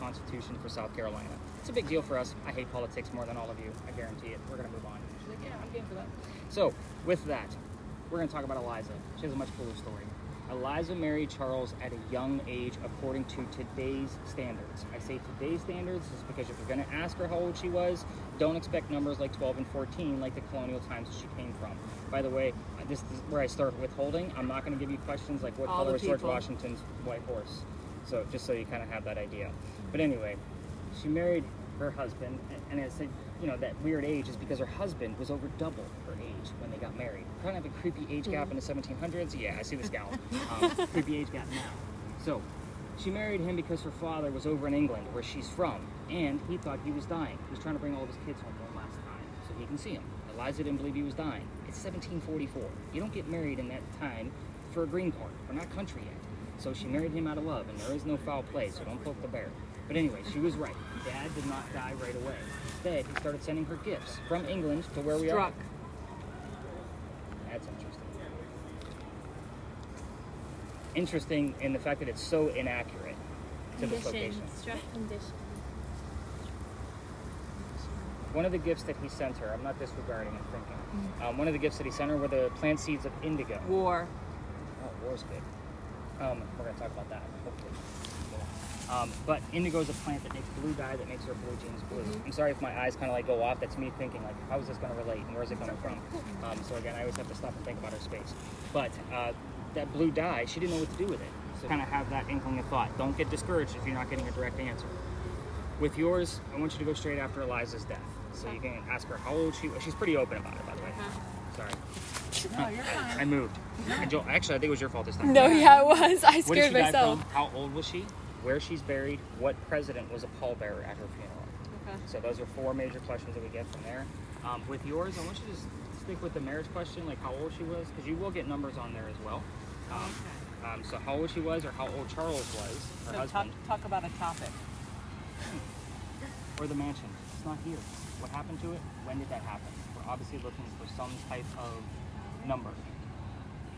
Constitution for South Carolina. It's a big deal for us. I hate politics more than all of you. I guarantee it. We're going to move on. She's like, yeah, I'm game for that. So with that, we're going to talk about Eliza. She has a much cooler story. Eliza married Charles at a young age according to today's standards. I say today's standards is because if you're going to ask her how old she was, don't expect numbers like 12 and 14 like the colonial times that she came from. By the way, this is where I start withholding. I'm not going to give you questions like what color was George Washington's white horse. So just so you kind of have that idea. But anyway, she married her husband, and I said, you know, that weird age is because her husband was over double her age when they got married. Kind of a creepy age gap in the 1700s. Yeah, I see the scowl. Creepy age gap now. So she married him because her father was over in England, where she's from, and he thought he was dying. He was trying to bring all of his kids home one last time so he can see him. Eliza didn't believe he was dying. It's 1744. You don't get married in that time for a green card. We're not country yet. So she married him out of love, and there is no foul play, so don't poke the bear. But anyway, she was right. Dad did not die right away. Instead, he started sending her gifts from England to where we are. That's interesting. Interesting in the fact that it's so inaccurate to this location. Struck condition. One of the gifts that he sent her, I'm not disregarding, I'm thinking. One of the gifts that he sent her were the plant seeds of indigo. War. Oh, war's good. We're going to talk about that, hopefully. But indigo is a plant that makes blue dye that makes our blue jeans blue. I'm sorry if my eyes kind of like go off. That's me thinking like, how is this going to relate and where's it coming from? So again, I always have to stop and think about our space. But that blue dye, she didn't know what to do with it. So kind of have that inkling of thought. Don't get discouraged if you're not getting a direct answer. With yours, I want you to go straight after Eliza's death. So you can ask her how old she was. She's pretty open about it, by the way. Sorry. No, you're fine. I moved. And Joel, actually, I think it was your fault this time. No, yeah, it was. I Where did scared she die myself. from? How old was she? Where she's buried? What president was a pallbearer at her funeral? Okay. So those are 4 major questions that we get from there. With yours, I want you to just stick with the marriage question, like how old she was, because you will get numbers on there as well. So how old she was, or how old Charles was, her husband. Talk about a topic. Or the mansion. It's not here. What happened to it? When did that happen? We're obviously looking for some type of number.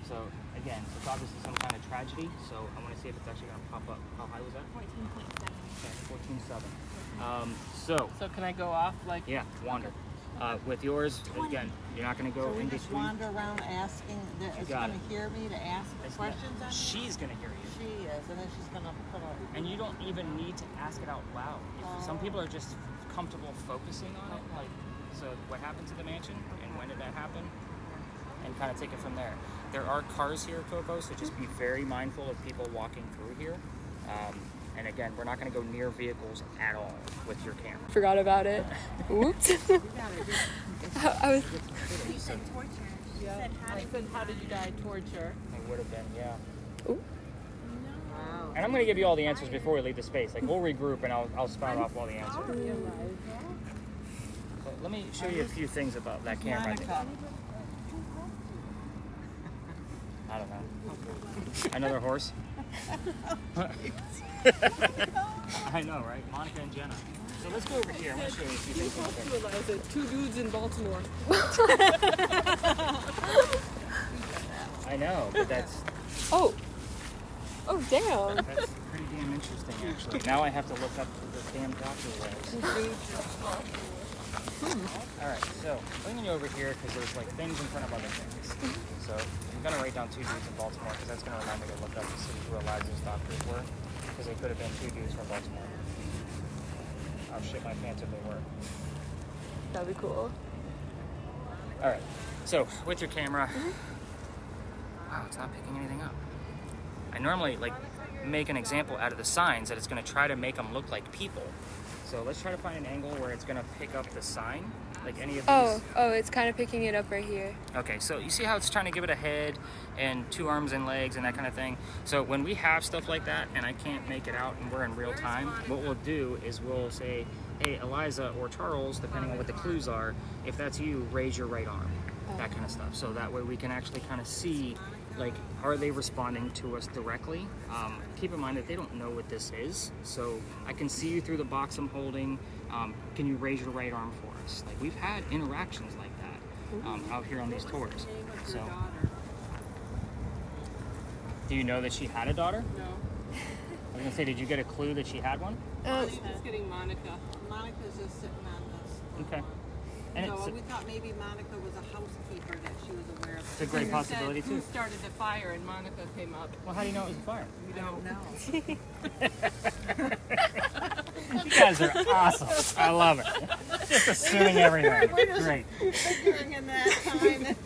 So again, it's obviously some kind of tragedy. So I want to see if it's actually going to pop up. How high was that? 14.7. Okay, 14.7. So can I go off like? Yeah, wander. With yours, again, you're not going to go So we in just between. wander around asking, is got going to it. hear me to ask questions on it? She's going to hear you. She is, and then she's going to put a... And you don't even need to ask it out loud. Some people are just comfortable focusing on it. Like, so what happened to the mansion, and when did that happen? And kind of take it from there. There are cars here, Coco, so just be very mindful of people walking through here. And again, we're not going to go near vehicles at all with your camera. Forgot about it. Oops. I was. You said torture. Yeah. I said, how did you die? Torture. It would have been, yeah. Ooh. Wow. And I'm going to give you all the answers before we leave the space. Like, we'll regroup and I'll spout off all the answers. So let me show you a few things about that camera. Monica. I don't know. Another horse? I know, right? Monica and Jenna. So let's go over here. I'm going to show you a few things. 2 dudes in Baltimore. I know, but that's Oh. Oh, damn. pretty damn interesting, actually. Now I have to look up who the damn doctor was. All right, so bringing you over here because there's like things in front of other things. So I'm gonna write down 2 dudes in Baltimore because that's gonna remind me to look up to see who Eliza's doctors were, because they could have been 2 dudes from Baltimore. I'll shit my pants if they were. That'd be cool. All right, so with your camera, wow, it's not picking anything up. I normally like make an example out of the signs that it's gonna try to make them look like people. So let's try to find an angle where it's gonna pick up the sign, like any of these. Oh, it's kind of picking it up right here. Okay, so you see how it's trying to give it a head and 2 arms and legs and that kind of thing. So when we have stuff like that and I can't make it out and we're in real time, what we'll do is we'll say, hey, Eliza or Charles, depending on what the clues are, if that's you, raise your right arm, that kind of stuff. So that way we can actually kind of see, like, are they responding to us directly? Keep in mind that they don't know what this is, so I can see you through the box I'm holding. Can you raise your right arm for us? Like, we've had interactions like that out here on these tours. So, do you know that she had a daughter? No. I was gonna say, did you get a clue that she had one? Just getting Monica. Monica's just sitting on this. Okay. And So it's, we thought maybe Monica was a housekeeper that she was aware of. it's a great You possibility said, too. who started the fire, and Monica came up. Well, how do you know it was a fire? We I don't don't. know. You guys are awesome. I love it. Just assuming everything. We're just Great. figuring in that time.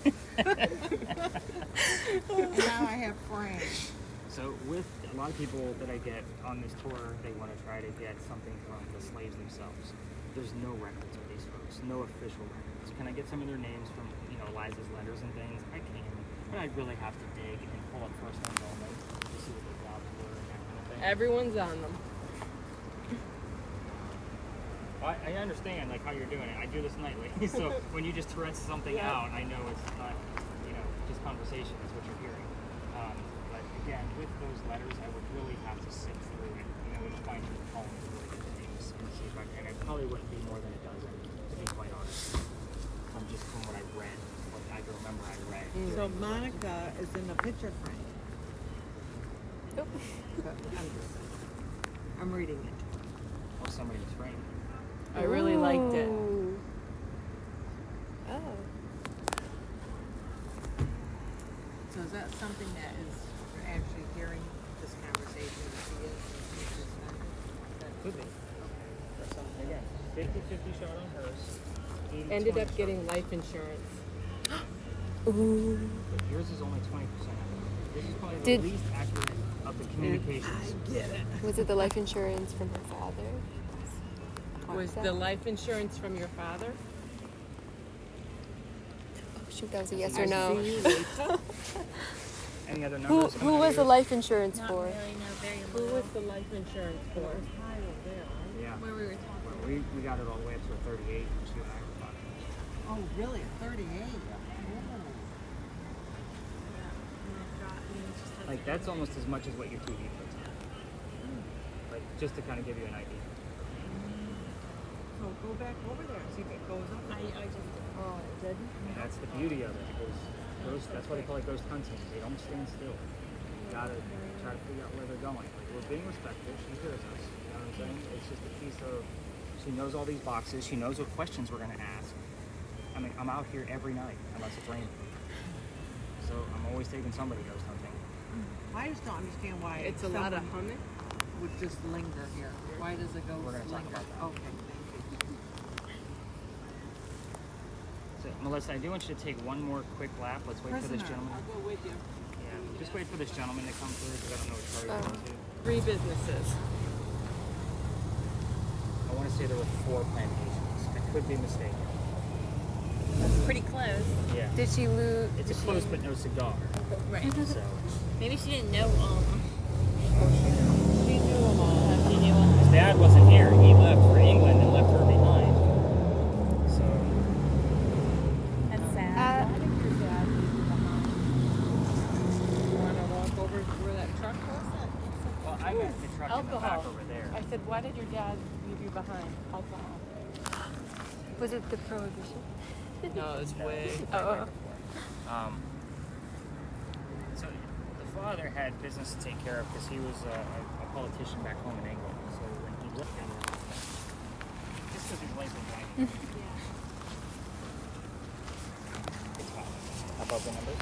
And now I have frames. So with a lot of people that I get on this tour, they want to try to get something from the slaves themselves. There's no records of these folks, no official records. Can I get some of their names from, Eliza's letters and things? I can, but I'd really have to dig and pull up first names only to see what their jobs were and that kind of thing. Everyone's on them. I understand how you're doing it. I do this nightly. So when you just Tourette's something out, I know it's not, just conversation. It's what you're hearing. But again, with those letters, I would really have to sift through it, and find the columns of really good names and see if I can. And it probably wouldn't be more than a dozen, to be quite honest. Just from what I read, what I can remember I read. So Monica is in the picture frame. Nope. But I'm reading it. Well, somebody was framed. I really liked it. Ooh. Oh. So is that something that is you're actually hearing this conversation that she is? Could be. Again, 50-50 shot on hers. 80-20 Ended up shot. getting life insurance. Ooh. But yours is only 20%. This is probably Did- the least accurate of the communications. Get it. Was it the life insurance from her father? Was the life insurance from your father? Oh shoot, that was a yes or no. Any other Who numbers? coming who out was of the yours? life insurance Not for? really, no, very Who little. was the life insurance for? Yeah. Where we were talking. Well, we got it all the way up to a 38 when she and I were talking. Oh, really? 38? Like, that's almost as much as what your TV puts on. Like, just to kind of give you an idea. So go back over there and see if it goes up. I just. Oh, it didn't? And that's the beauty of it. That's why they call it ghost hunting. They don't stand still. You gotta try to figure out where they're going. Like, we're being respectful. She hears us. You know what I'm saying? It's just a piece of, she knows all these boxes. She knows what questions we're gonna ask. I mean, I'm out here every night unless it's raining. So I'm always taking somebody ghost hunting. I just don't understand why It's a lot of someone humming. would just linger here. Why does it go We're gonna talk linger? about that. Okay, thank you. So, Melissa, I do want you to take one more quick lap. Let's wait for this Prisoner. gentleman. I'll go with you. Yeah, just wait for this gentleman to come through because I don't know which car you're going to. 3 businesses. I want to say there were 4 plantations. I could be mistaken. That's pretty close. Yeah. Did she lose? It's a close but no cigar. Right. So, Maybe she didn't know all of them. She knew them all. She knew them. his dad wasn't here. He left for England and left her behind. So, That's sad. Why did your dad leave you behind? You want to walk over to where that truck was? well, I met the truck in the back Alcohol. over there. I said, why did your dad leave you behind? Alcohol. Was it the prohibition? No, it's way. Oh. So the father had business to take care of because he was a politician back home in England. So when he left him, just because he's late with white. It's hot. How about the numbers?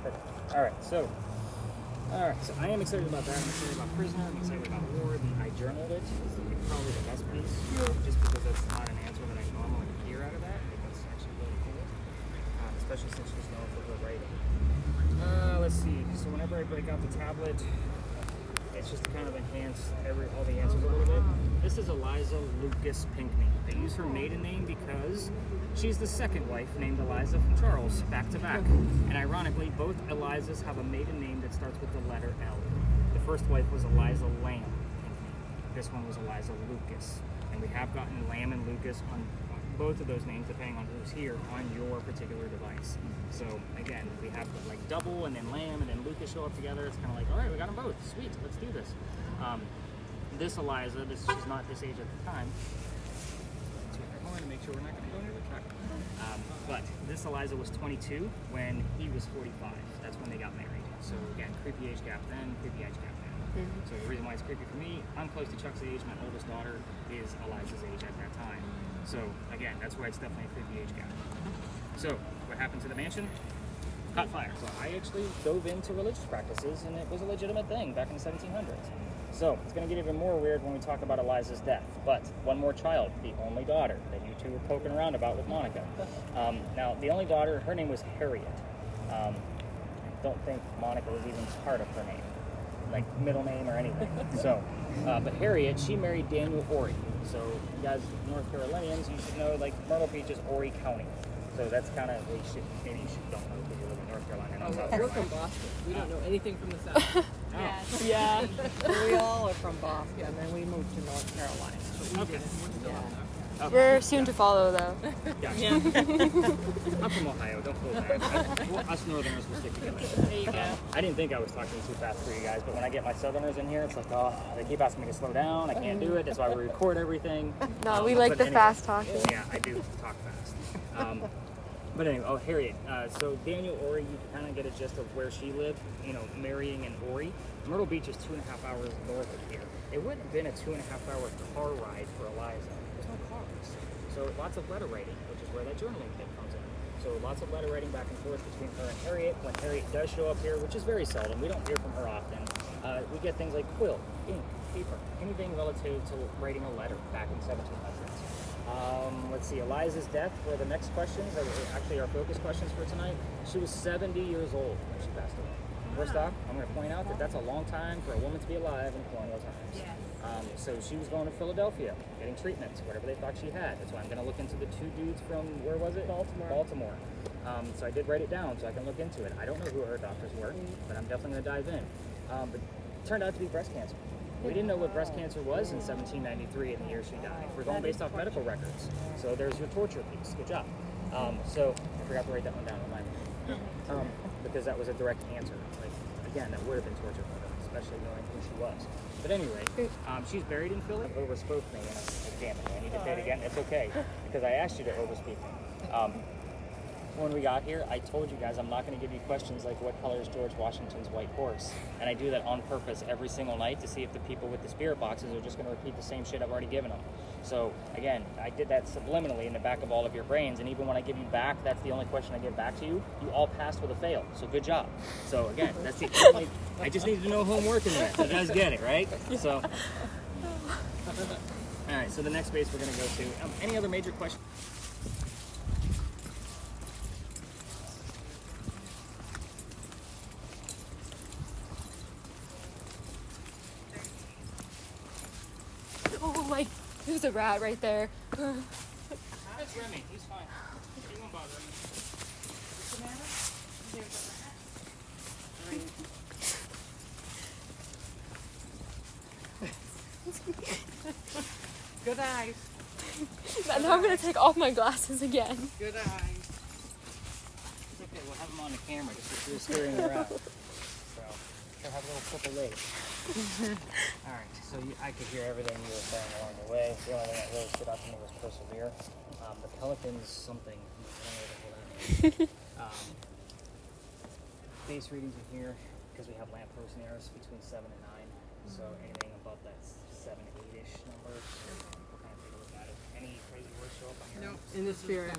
Perfect. All right, so I am excited about that. I'm excited about Prisoner. I'm excited about Ward. And I journaled it. It's probably the best piece, just because that's not an answer that I normally hear out of that. I think that's actually really cool, especially since she's known for her writing. Let's see. So whenever I break out the tablet, it's just to kind of enhance all the answers a little bit. This is Eliza Lucas Pinckney. They use her maiden name because she's the second wife named Eliza from Charles, back to back. And ironically, both Elizas have a maiden name that starts with the letter L. The first wife was Eliza Lamb Pinckney. This one was Eliza Lucas. And we have gotten Lamb and Lucas on both of those names, depending on who's here, on your particular device. So again, we have like double and then Lamb and then Lucas show up together. It's kind of like, all right, we got them both. Sweet, let's do this. This Eliza, she's not this age at the time. Let's get her horn to make sure we're not going to go near the truck. But this Eliza was 22 when he was 45. That's when they got married. So again, creepy age gap then, creepy age gap now. So the reason why it's creepy for me, I'm close to Chuck's age. My oldest daughter is Eliza's age at that time. So again, that's why it's definitely a creepy age gap. So what happened to the mansion? Caught fire. So I actually dove into religious practices, and it was a legitimate thing back in the 1700s. So it's going to get even more weird when we talk about Eliza's death. But one more child, the only daughter that you two were poking around about with Monica. Now, the only daughter, her name was Harriet. I don't think Monica was even part of her name, like middle name or anything. So, but Harriet, she married Daniel Orey. So you guys, North Carolinians, you should know, like Myrtle Beach is Horry County. So that's kind of, maybe you should don't know because you live in North Carolina. And I'm South We're Carolina. from Boston. We don't know anything from the South. Oh. Yeah. We all are from Boston, and then we moved to North Carolina. But we Okay. didn't. Yeah. Okay. We're soon to follow, though. Gotcha. I'm from Ohio, don't feel bad. Us Northerners will stick together. There you go. I didn't think I was talking too fast for you guys, but when I get my Southerners in here, it's like, oh, they keep asking me to slow down. I can't do it. That's why we record everything. No, we like but the anyway, fast talking. Yeah, I do talk fast. But anyway, oh, Harriet. So Daniel Orey, you can kind of get a gist of where she lived, you know, marrying in Orey. Myrtle Beach is 2.5 hours north of here. It wouldn't have been a 2.5 hour car ride for Eliza. There's no cars. So lots of letter writing, which is where that journaling kit comes in. So lots of letter writing back and forth between her and Harriet. When Harriet does show up here, which is very seldom, we don't hear from her often, we get things like quill, ink, paper, anything relative to writing a letter back in 1700s. Let's see, Eliza's death were the next questions, that were actually our focus questions for tonight. She was 70 years old when she passed away. First off, I'm going to point out that that's a long time for a woman to be alive in colonial times. Yes. So she was going to Philadelphia, getting treatments, whatever they thought she had. That's why I'm going to look into the two dudes from, where was it? Baltimore. So I did write it down so I can look into it. I don't know who her doctors were, but I'm definitely going to dive in. But it turned out to be breast cancer. We didn't know what breast cancer was in 1793 in the year she died. We're going based off medical records. So there's your torture piece. Good job. So I forgot to write that one down. Remind me. Because that was a direct answer. Like, again, that would have been torture for her, especially knowing who she was. But anyway, she's buried in Philly. Overspoke me, and damn it, I need to say it again. It's okay, because I asked you to overspeak me. When we got here, I told you guys I'm not going to give you questions like what color is George Washington's white horse, and I do that on purpose every single night to see if the people with the spirit boxes are just going to repeat the same shit I've already given them. So again, I did that subliminally in the back of all of your brains, and even when I give you back, that's the only question I give back to you. You all passed with a fail, so good job. So again, that's the only. I just need to know who I'm working with. You guys get it, right? So. All right. So the next base we're going to go to. Any other major questions? Oh my, there's a rat right there. That's Remy. He's fine. He won't bother me. What's the matter? There's a rat. Good eyes. Now I'm gonna take off my glasses again. Good eyes. It's okay. We'll have him on the camera just as you're steering around. So he'll have a little purple leg. All right. So I could hear everything you were saying along the way. The only thing that really stood out to me was persevere. The pelicans, something. Base readings in here because we have lampposts near us between 7 and 9. So anything above that 7, 8-ish number, we'll kind of take a look at it. Any crazy words show up on here? Nope. In the spirit.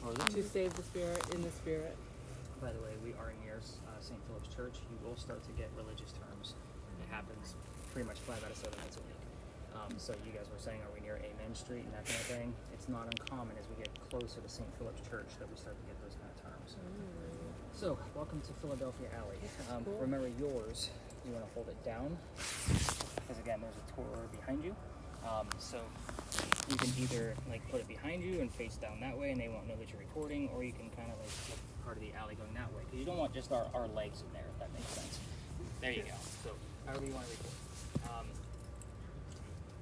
Oh, is it? To save the spirit, in the spirit. By the way, we are near St. Philip's Church. You will start to get religious terms. It happens pretty much 5 out of 7 nights a week. So you guys were saying, are we near Amen Street and that kind of thing? It's not uncommon as we get closer to St. Philip's Church that we start to get those kind of terms. So, welcome to Philadelphia Alley. Cool. Remember yours, you want to hold it down, because again, there's a tour behind you. So you can either like put it behind you and face down that way and they won't know that you're recording, or you can kind of like look part of the alley going that way, because you don't want just our legs in there, if that makes sense. There you go. So however you want to record.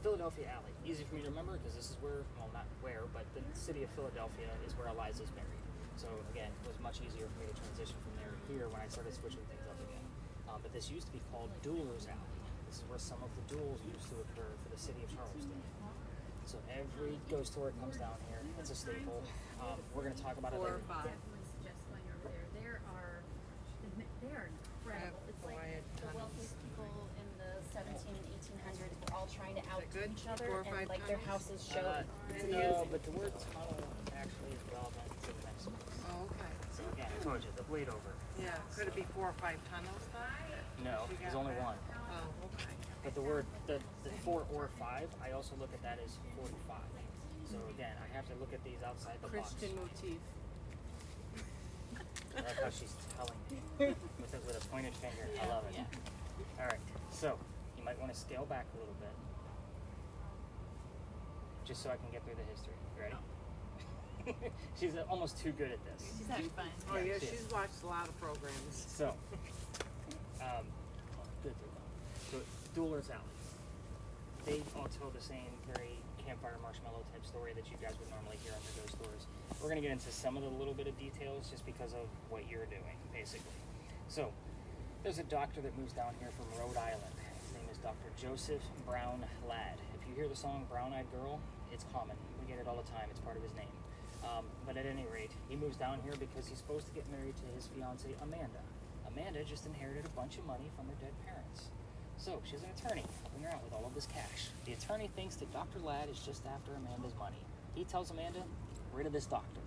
Philadelphia Alley, easy for me to remember because this is where, well, not where, but the city of Philadelphia is where Eliza's buried. So again, it was much easier for me to transition from there to here when I started switching things up again. But this used to be called Duelers Alley. This is where some of the duels used to occur for the city of Charleston. So every ghost tour comes down here. It's a staple. We're going to talk about it later. 4 or 5. Definitely suggest while you're over there, there are incredible. It's like quiet the tunnels. wealthiest people in the 17 and 1800s were all trying to outdo good? each other, 4 or 5 and like their tunnels? houses showed. It's No, amazing. but the word tunnel actually is relevant to the next one. Oh, okay. So again, I told you, the bleed over. Yeah, could it be 4 or 5 tunnels though? No, She there's got only that? one. Oh, okay. But the word, the 4 or 5, I also look at that as 45. So again, I have to look at these outside the Christian box. motif. I like how she's telling me with a pointed finger. I love it. All right, so you might want to scale back a little bit, just so I can get through the history. You ready? She's almost too good at this. She's having fun. Oh yeah, she is. she's watched a lot of programs. So, good to know. So, Dueler's Alley. They all tell the same very campfire marshmallow type story that you guys would normally hear on your ghost stories. We're going to get into some of the little bit of details just because of what you're doing, basically. So, there's a doctor that moves down here from Rhode Island. His name is Dr. Joseph Brown Ladd. If you hear the song Brown Eyed Girl, it's common. We get it all the time. It's part of his name. But at any rate, he moves down here because he's supposed to get married to his fiancée, Amanda. Amanda just inherited a bunch of money from her dead parents. So she's an attorney, helping her out with all of this cash. The attorney thinks that Dr. Ladd is just after Amanda's money. He tells Amanda, rid of this doctor.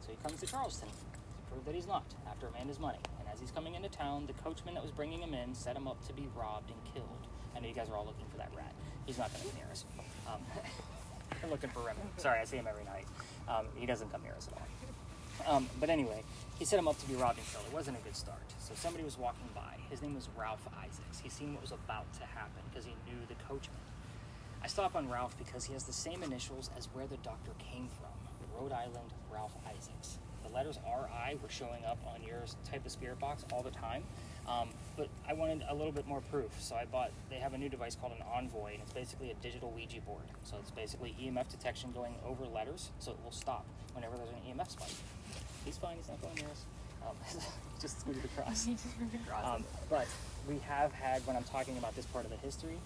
So he comes to Charleston to prove that he's not after Amanda's money. And as he's coming into town, the coachman that was bringing him in set him up to be robbed and killed. I know you guys are all looking for that rat. He's not going to be near us. We're looking for Remy. Sorry, I see him every night. He doesn't come near us at all. But anyway, he set him up to be robbed and killed. It wasn't a good start. So somebody was walking by. His name was Ralph Isaacs. He seen what was about to happen because he knew the coachman. I stop on Ralph because he has the same initials as where the doctor came from, Rhode Island Ralph Isaacs. The letters R.I. were showing up on your type of spirit box all the time, but I wanted a little bit more proof, so they have a new device called an Envoy, and it's basically a digital Ouija board. So it's basically EMF detection going over letters, so it will stop whenever there's an EMF spike. He's fine, he's not going near us. Just moved across. But we have had, when I'm talking about this part of the history,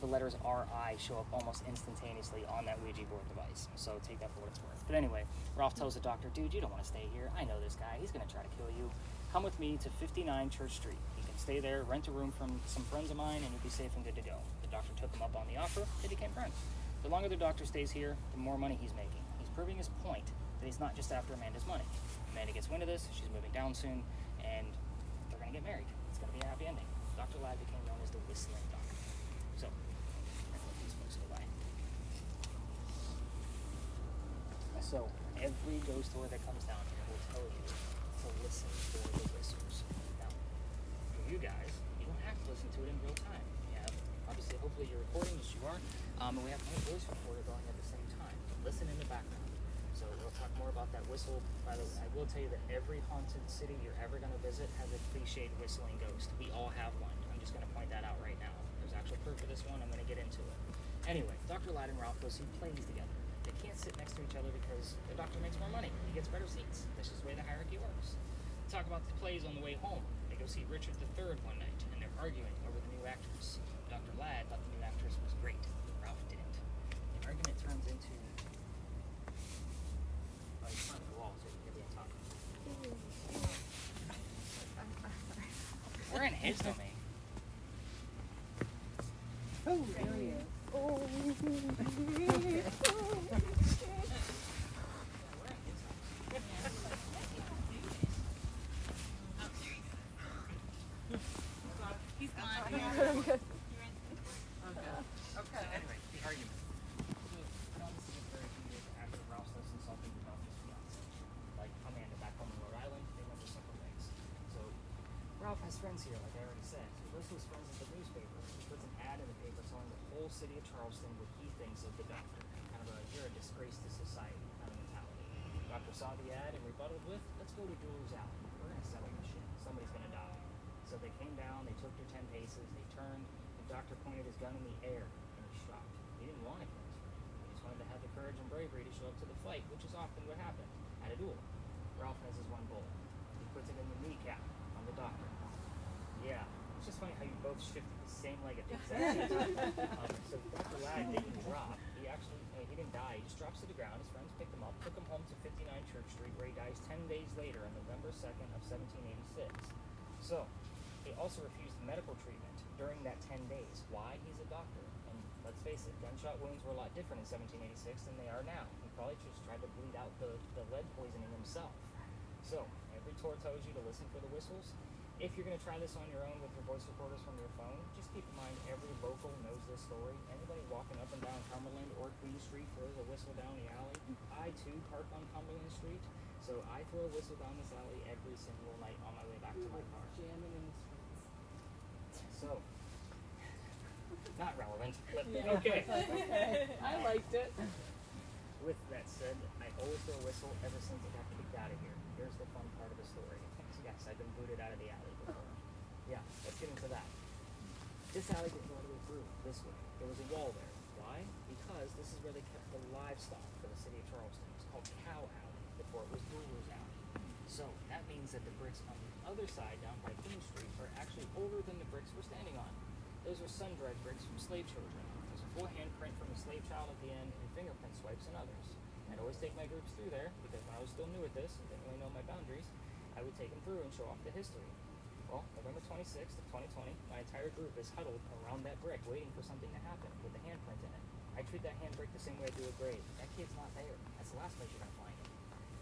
the letters RI show up almost instantaneously on that Ouija board device. So take that for what it's worth. But anyway, Ralph tells the doctor, dude, you don't want to stay here. I know this guy. He's going to try to kill you. Come with me to 59 Church Street. You can stay there, rent a room from some friends of mine, and you'll be safe and good to go. The doctor took him up on the offer. They became friends. The longer the doctor stays here, the more money he's making. He's proving his point that he's not just after Amanda's money. Amanda gets wind of this. She's moving down soon, and they're going to get married. It's going to be a happy ending. Dr. Ladd became known as the Whistling Doctor. So, let's let these folks go by. So, every ghost story that comes down here will tell you to listen for the whispers. Now, for you guys, you don't have to listen to it in real time. You have, obviously, hopefully you're recording, as you are, and we have my voice recorder going at the same time. Listen in the background. So we'll talk more about that whistle. By the way, I will tell you that every haunted city you're ever going to visit has a cliched whistling ghost. We all have one. I'm just going to point that out right now. There's actual proof of this one. I'm going to get into it. Anyway, Dr. Ladd and Ralph go see plays together. They can't sit next to each other because the doctor makes more money. He gets better seats. That's just the way the hierarchy works. Talk about the plays on the way home. They go see Richard III one night, and they're arguing over the new actress. Dr. Ladd thought the new actress was great. Ralph didn't. The argument turns into... Oh, he's trying to wall so you can get on top. We're in his domain. Oh, there he is. He's gone. I'm good. Okay. Anyway, the argument. So, this is very few years after Ralph starts insulting the doctor's fiance. Like Amanda back home in Rhode Island, they went their separate ways. So, Ralph has friends here, like I already said. So he goes to his friends at the newspaper. He puts an ad in the paper telling the whole city of Charleston what he thinks of the doctor. Kind of a, you're a disgrace to society kind of mentality. The doctor saw the ad and rebutted with, let's go to Dueler's Alley. We're going to settle this shit. Somebody's going to die. So they came down, they took their 10 paces, they turned, the doctor pointed his gun in the air, and he shot. He didn't want to kill his friend. He just wanted to have the courage and bravery to show up to the fight, which is often what happened at a duel. Ralph has his one bullet. He puts it in the kneecap on the doctor. Yeah, it's just funny how you both shifted the same leg at the exact same time. So Dr. Ladd didn't drop. He didn't die. He just drops to the ground. His friends picked him up, took him home to 59 Church Street, where he dies 10 days later on November 2nd of 1786. So, He also refused medical treatment during that 10 days. Why? He's a doctor. And let's face it, gunshot wounds were a lot different in 1786 than they are now. He probably just tried to bleed out the lead poisoning himself. So, every tour tells you to listen for the whistles. If you're going to try this on your own with your voice recorders from your phone, just keep in mind every local knows this story. Anybody walking up and down Cumberland or Queen Street throws a whistle down the alley. I too park on Cumberland Street, so I throw a whistle down this alley every single night on my way back to my car. Jamming in the streets. So, not relevant, but Yeah. okay. I liked it. With that said, I always throw a whistle ever since I got kicked out of here. Here's the fun part of the story. Yes, I've been booted out of the alley before. Yeah, let's get into that. This alley didn't go all the way through this way. There was a wall there. Why? Because this is where they kept the livestock for the city of Charleston. It's called Cow Alley before it was Brewer's Alley. So that means that the bricks on the other side down by Queen Street are actually older than the bricks we're standing on. Those are sun-dried bricks from slave children. There's a full handprint from a slave child at the end and fingerprint swipes and others. I'd always take my groups through there because when I was still new at this and didn't really know my boundaries, I would take them through and show off the history. Well, November 26th of 2020, my entire group is huddled around that brick waiting for something to happen with the handprint in it. I treat that handbrick the same way I do a grave. That kid's not there. That's the last place you're going to find him.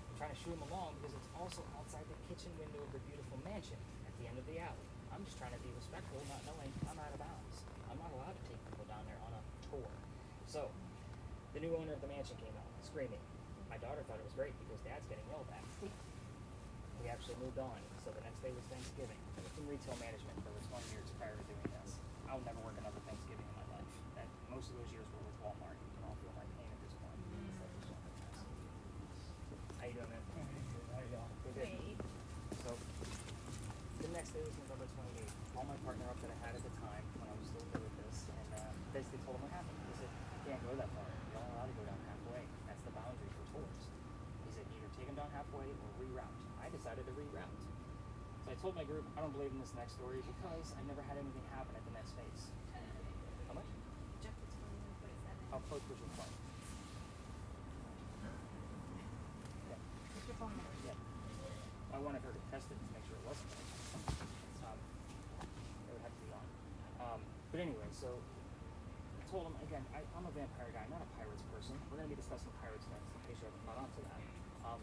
I'm trying to shoo him along because it's also outside the kitchen window of the beautiful mansion at the end of the alley. I'm just trying to be respectful, not knowing I'm out of bounds. I'm not allowed to take people down there on a tour. So, the new owner of the mansion came out, screaming. My daughter thought it was great because Dad's getting yelled at. We actually moved on, so the next day was Thanksgiving. I was in retail management for the 20 years prior to doing this. I'll never work another Thanksgiving in my life. Most of those years were with Walmart. You can all feel my pain at this point. How you doing, man? How you doing? Good. So, the next day was November 28th. Called my partner up that I had at the time when I was still new with this, and basically told him what happened. He said, "You can't go that far. You're only allowed to go down halfway. That's the boundary for tours." He said, "Either take them down halfway or reroute." I decided to reroute. So I told my group, I don't believe in this next story because I never had anything happen at the next phase. How much? Objective 2147. How close was your phone? Yeah. What's your phone number? Yeah. I wanted her to test it to make sure it wasn't there. It would have to be on. But anyway, so I told him, again, I'm a vampire guy, not a pirates person. We're going to be discussing pirates next, in case you haven't caught on to that.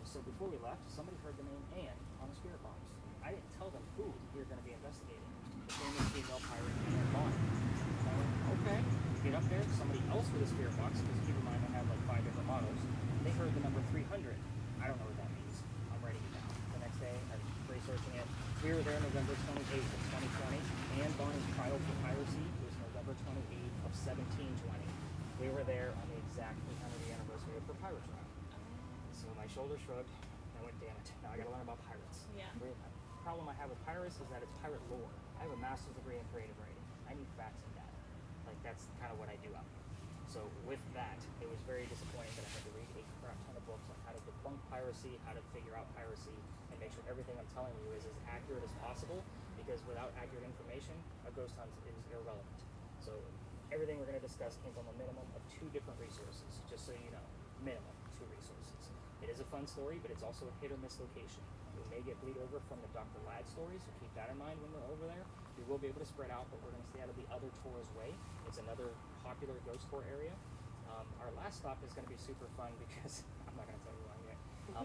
So before we left, somebody heard the name Anne on the spirit box. I didn't tell them who we were going to be investigating. The famous female pirate, Anne Bonny. I went, okay. Get up there, somebody else with a spirit box, because keep in mind I have like 5 different models. They heard the number 300. I don't know what that means. I'm writing it down. The next day, I was researching it. We were there November 28th of 2020. Anne Bonny's trial for piracy was November 28th of 1720. We were there on the exact 300th anniversary of her pirate trial. So my shoulders shrugged, and I went, damn it, now I gotta learn about pirates. Yeah. The problem I have with pirates is that it's pirate lore. I have a master's degree in creative writing. I need facts and data. Like, that's kind of what I do out here. So with that, it was very disappointing that I had to read a crap ton of books on how to debunk piracy, how to figure out piracy, and make sure everything I'm telling you is as accurate as possible, because without accurate information, a ghost hunt is irrelevant. So everything we're going to discuss came from a minimum of 2 different resources, just so you know. Minimum 2 resources. It is a fun story, but it's also a hit or miss location. We may get bleed over from the Dr. Ladd story, so keep that in mind when we're over there. We will be able to spread out, but we're going to stay out of the other tour's way. It's another popular ghost tour area. Our last stop is going to be super fun because I'm not going to tell you why yet.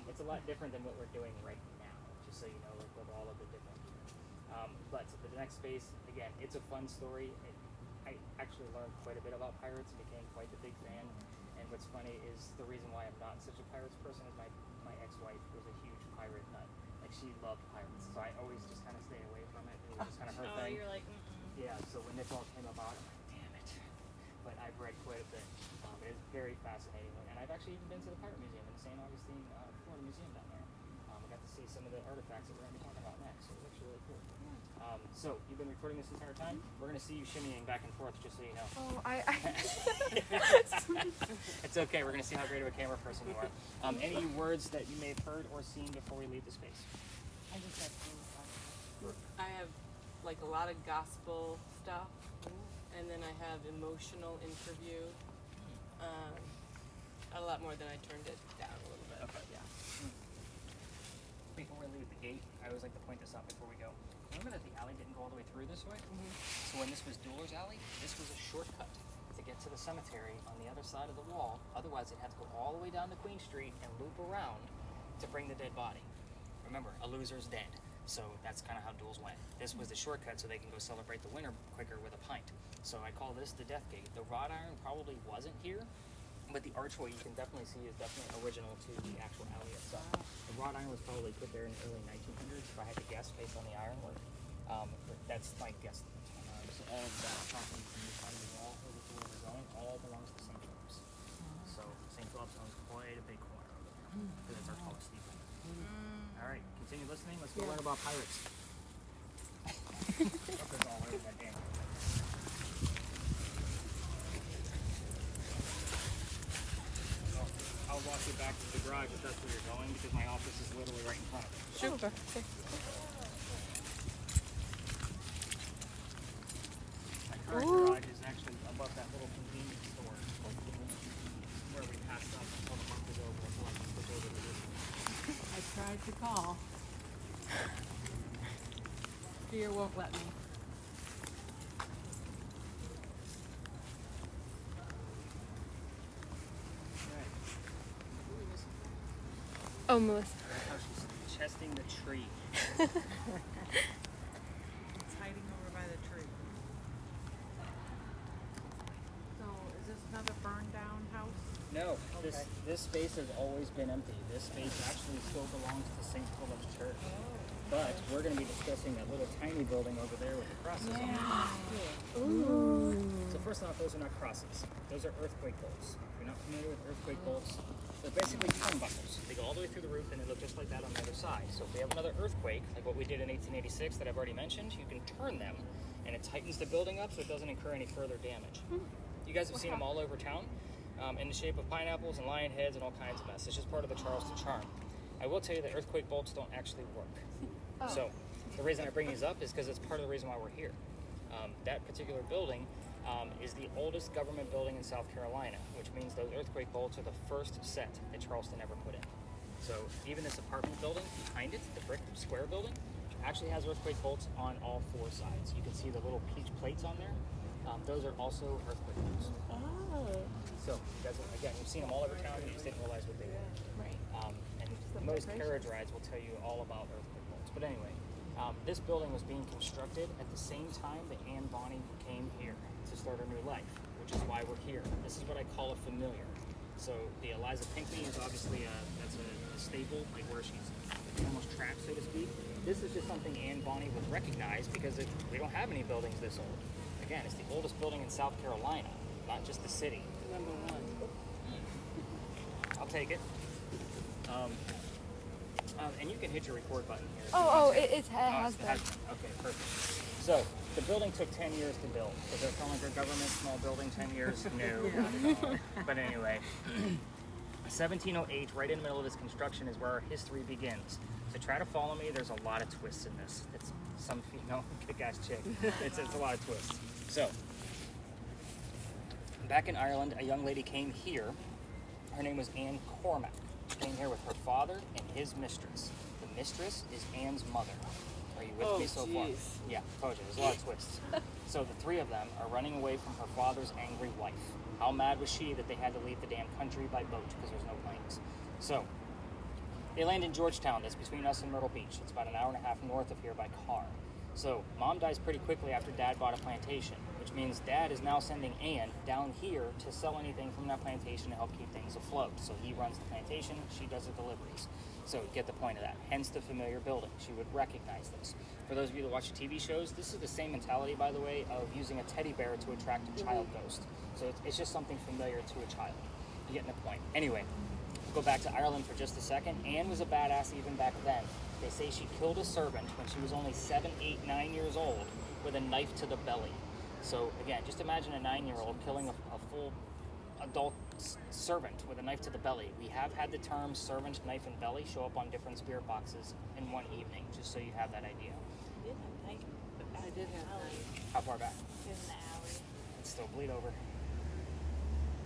It's a lot different than what we're doing right now, just so you know, like, with all of the different. But the next space, again, it's a fun story. I actually learned quite a bit about pirates and became quite the big fan. And what's funny is the reason why I'm not such a pirates person is my ex-wife was a huge pirate nut. Like, she loved pirates, so I always just kind of stayed away from it. It was just kind of her thing. You're like, Yeah, so when this all came about, I'm like, damn it. But I've read quite a bit. It is very fascinating. And I've actually even been to the Pirate Museum in the St. Augustine, Florida Museum down there. I got to see some of the artifacts that we're going to be talking about next, so it's actually really cool. So, you've been recording this entire time? We're going to see you shimmying back and forth, just so you know. Oh, It's okay, we're going to see how great of a camera person you are. Any words that you may have heard or seen before we leave the space? I just have I have like a lot of gospel stuff, and then I have emotional interview. A lot more than I turned it down a little bit. Okay. Yeah. Before we leave the gate, I always like to point this out before we go. remember that the alley didn't go all the way through this way? So when this was Dueler's Alley, this was a shortcut to get to the cemetery on the other side of the wall. Otherwise, they'd have to go all the way down to Queen Street and loop around to bring the dead body. Remember, a loser's dead. So that's kind of how duels went. This was the shortcut so they can go celebrate the winner quicker with a pint. So I call this the Death Gate. The wrought iron probably wasn't here, but the archway you can definitely see is definitely original to the actual alley itself. The wrought iron was probably put there in the early 1900s, if I had to guess based on the ironwork. But that's my guess. So all of that property from this side of the wall over to where we're going all belongs to St. Philip's. So St. Philip's owns quite a big corner over there because it's our tallest steeple. All right, continue listening. Let's go learn about pirates. Fuckers all over that damn thing. I'll walk you back to the garage if that's where you're going because my office is literally right in front of it. Sure. Okay. My current garage is actually above that little convenience store where we passed up until the month was over until I can switch over to this one. I tried to call. Fear won't let me. Alright. Who are we missing? Oh, Melissa. That's how she's chesting the tree. It's hiding over by the tree. So, is this another burned down house? No, Okay. this space has always been empty. This space actually still belongs to St. Philip's Church. But we're going to be discussing that little tiny building over there with the crosses on it. Ooh. So first off, those are not crosses. Those are earthquake bolts. If you're not familiar with earthquake bolts, they're basically turnbuckles. They go all the way through the roof and they look just like that on the other side. So if we have another earthquake, like what we did in 1886 that I've already mentioned, you can turn them and it tightens the building up so it doesn't incur any further damage. You guys have seen them all over town in the shape of pineapples and lion heads and all kinds of mess. It's just part of the Charleston charm. I will tell you that earthquake bolts don't actually work. So the reason I bring these up is because it's part of the reason why we're here. That particular building is the oldest government building in South Carolina, which means those earthquake bolts are the first set that Charleston ever put in. So even this apartment building behind it, the brick square building, actually has earthquake bolts on all four sides. You can see the little peach plates on there. Those are also earthquake bolts. Oh. So you guys, again, you've seen them all over town, you just didn't realize what they were. Right. And most carriage rides will tell you all about earthquake bolts. But anyway, this building was being constructed at the same time that Anne Bonny came here to start her new life, which is why we're here. This is what I call a familiar. So the Eliza Pinckney is obviously that's a staple, like where she's almost trapped, so to speak. This is just something Anne Bonny would recognize because we don't have any buildings this old. Again, it's the oldest building in South Carolina, not just the city. Number one. I'll take it. And you can hit your record button here. It has been. Okay, perfect. So, the building took 10 years to build. Does that sound like a government small building, 10 years? No. But anyway, 1708, right in the middle of this construction, is where our history begins. So try to follow me. There's a lot of twists in this. It's some female kick-ass chick. It's a lot of twists. So, back in Ireland, a young lady came here. Her name was Anne Cormac. She came here with her father and his mistress. The mistress is Anne's mother. Are you with me so far? Yeah, told you. There's a lot of twists. So the three of them are running away from her father's angry wife. How mad was she that they had to leave the damn country by boat because there's no planes? So they land in Georgetown. That's between us and Myrtle Beach. It's about an hour and a half north of here by car. So Mom dies pretty quickly after Dad bought a plantation, which means Dad is now sending Anne down here to sell anything from that plantation to help keep things afloat. So he runs the plantation, she does the deliveries. So get the point of that. Hence the familiar building. She would recognize this. For those of you that watch the TV shows, this is the same mentality, by the way, of using a teddy bear to attract a child ghost. So it's just something familiar to a child. You're getting the point. Anyway, we'll go back to Ireland for just a second. Anne was a badass even back then. They say she killed a servant when she was only 7, 8, 9 years old with a knife to the belly. So again, just imagine a 9-year-old killing a full adult servant with a knife to the belly. We have had the term servant, knife, and belly show up on different spirit boxes in one evening, just so you have that idea. I did have nine How far back? In the alley. It's still bleed over.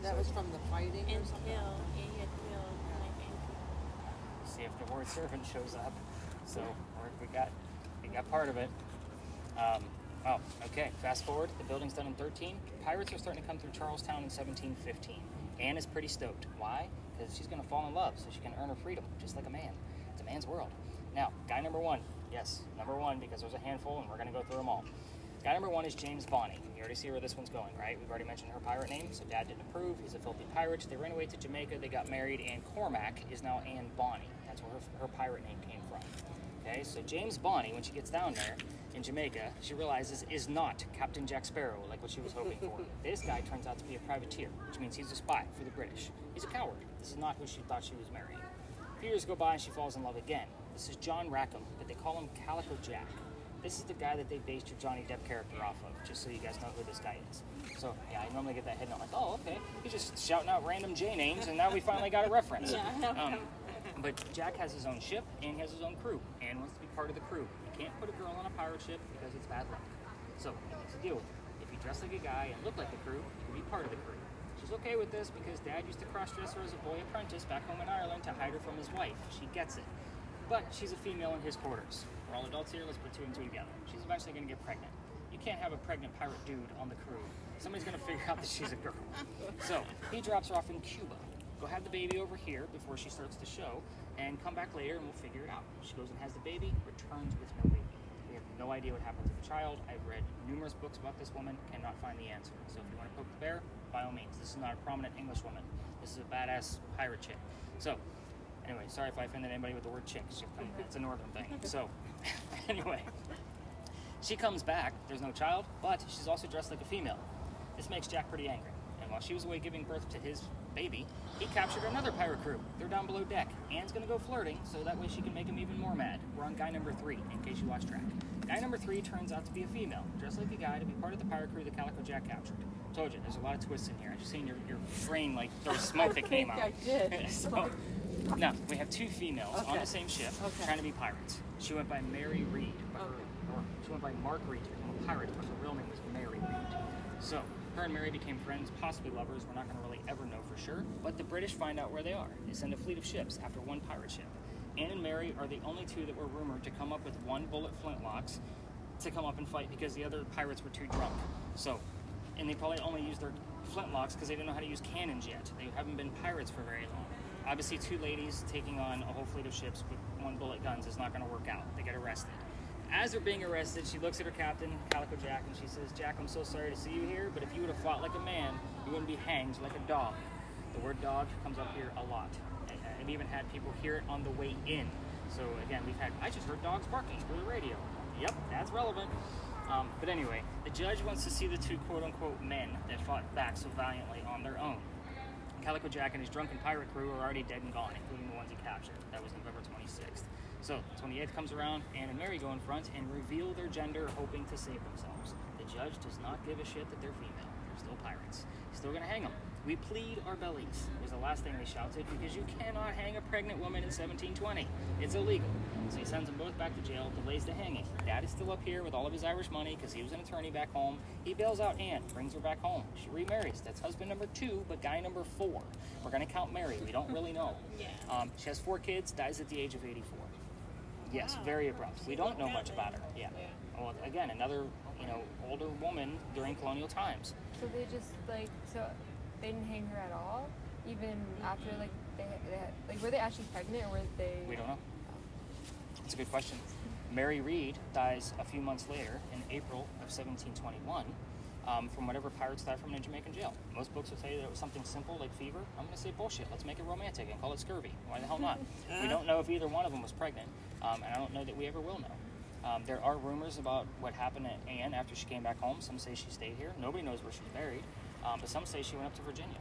That was from the fighting or something? Until it had killed my ankle. See if the word servant shows up. So we got part of it. Oh, okay. Fast forward. The building's done in 13. Pirates are starting to come through Charlestown in 1715. Anne is pretty stoked. Why? Because she's going to fall in love so she can earn her freedom, just like a man. It's a man's world. Now, guy number one. Yes, number one, because there's a handful, and we're going to go through them all. Guy number one is James Bonney. You already see where this one's going, right? We've already mentioned her pirate name, so Dad didn't approve. He's a filthy pirate. They ran away to Jamaica. They got married, and Cormac is now Anne Bonny. That's where her pirate name came from. Okay, so James Bonney, when she gets down there in Jamaica, she realizes is not Captain Jack Sparrow like what she was hoping for. This guy turns out to be a privateer, which means he's a spy for the British. He's a coward. This is not who she thought she was marrying. A few years go by and she falls in love again. This is John Rackham, but they call him Calico Jack. This is the guy that they based your Johnny Depp character off of, just so you guys know who this guy is. So, yeah, I normally get that head nod like, oh, okay. He's just shouting out random J names, and now we finally got a reference. But Jack has his own ship, and he has his own crew. Anne wants to be part of the crew. You can't put a girl on a pirate ship because it's bad luck. So, he needs to deal with it. If you dress like a guy and look like the crew, you can be part of the crew. She's okay with this because Dad used to cross-dress her as a boy apprentice back home in Ireland to hide her from his wife. She gets it. But she's a female in his quarters. We're all adults here, let's put two and two together. She's eventually going to get pregnant. You can't have a pregnant pirate dude on the crew. Somebody's going to figure out that she's a girl. So, he drops her off in Cuba. Go have the baby over here before she starts the show, and come back later and we'll figure it out. She goes and has the baby, returns with no baby. We have no idea what happened to the child. I've read numerous books about this woman, cannot find the answer. So if you want to poke the bear, by all means. This is not a prominent English woman. This is a badass pirate chick. So, anyway, sorry if I offended anybody with the word chick. It's a northern thing. So, anyway, she comes back. There's no child, but she's also dressed like a female. This makes Jack pretty angry. And while she was away giving birth to his baby, he captured another pirate crew. They're down below deck. Anne's going to go flirting, so that way she can make him even more mad. We're on guy number 3, in case you lost track. Guy number 3 turns out to be a female, dressed like a guy to be part of the pirate crew that Calico Jack captured. Told you, there's a lot of twists in here. I just seen your brain like throw smoke that came out. I did. So, now, we have 2 females on the same ship trying to be pirates. She went by Mary Reed, or she went by Mark Reed, to become a pirate, but her real name was Mary Reed. So, her and Mary became friends, possibly lovers. We're not going to really ever know for sure, but the British find out where they are. They send a fleet of ships after one pirate ship. Anne and Mary are the only 2 that were rumored to come up with 1 bullet flintlocks to come up and fight because the other pirates were too drunk. So, and they probably only used their flintlocks because they didn't know how to use cannons yet. They haven't been pirates for very long. Obviously, 2 ladies taking on a whole fleet of ships with 1 bullet guns is not going to work out. They get arrested. As they're being arrested, she looks at her captain, Calico Jack, and she says, Jack, I'm so sorry to see you here, but if you would have fought like a man, you wouldn't be hanged like a dog. The word dog comes up here a lot. I've even had people hear it on the way in. So again, I just heard dogs barking through the radio. Yep, that's relevant. But anyway, the judge wants to see the 2 quote-unquote men that fought back so valiantly on their own. Calico Jack and his drunken pirate crew are already dead and gone, including the ones he captured. That was November 26th. So, 28th comes around, Anne and Mary go in front and reveal their gender, hoping to save themselves. The judge does not give a shit that they're female. They're still pirates. He's still gonna hang them. We plead our bellies, was the last thing they shouted, because you cannot hang a pregnant woman in 1720. It's illegal. So he sends them both back to jail, delays the hanging. Dad is still up here with all of his Irish money because he was an attorney back home. He bails out Anne, brings her back home. She remarries. That's husband number 2, but guy number 4. We're gonna count Mary. We don't really know. She has 4 kids, dies at the age of 84. Yes, very abrupt. We don't know much about her. Yeah. Well, again, another, older woman during colonial times. So they just so they didn't hang her at all, even after they had, were they actually pregnant or were they? We don't know. It's a good question. Mary Reed dies a few months later in April of 1721 from whatever pirates died from in a Jamaican jail. Most books will tell you that it was something simple like fever. I'm going to say bullshit. Let's make it romantic and call it scurvy. Why the hell not? We don't know if either one of them was pregnant, and I don't know that we ever will know. There are rumors about what happened to Anne after she came back home. Some say she stayed here. Nobody knows where she's buried, but some say she went up to Virginia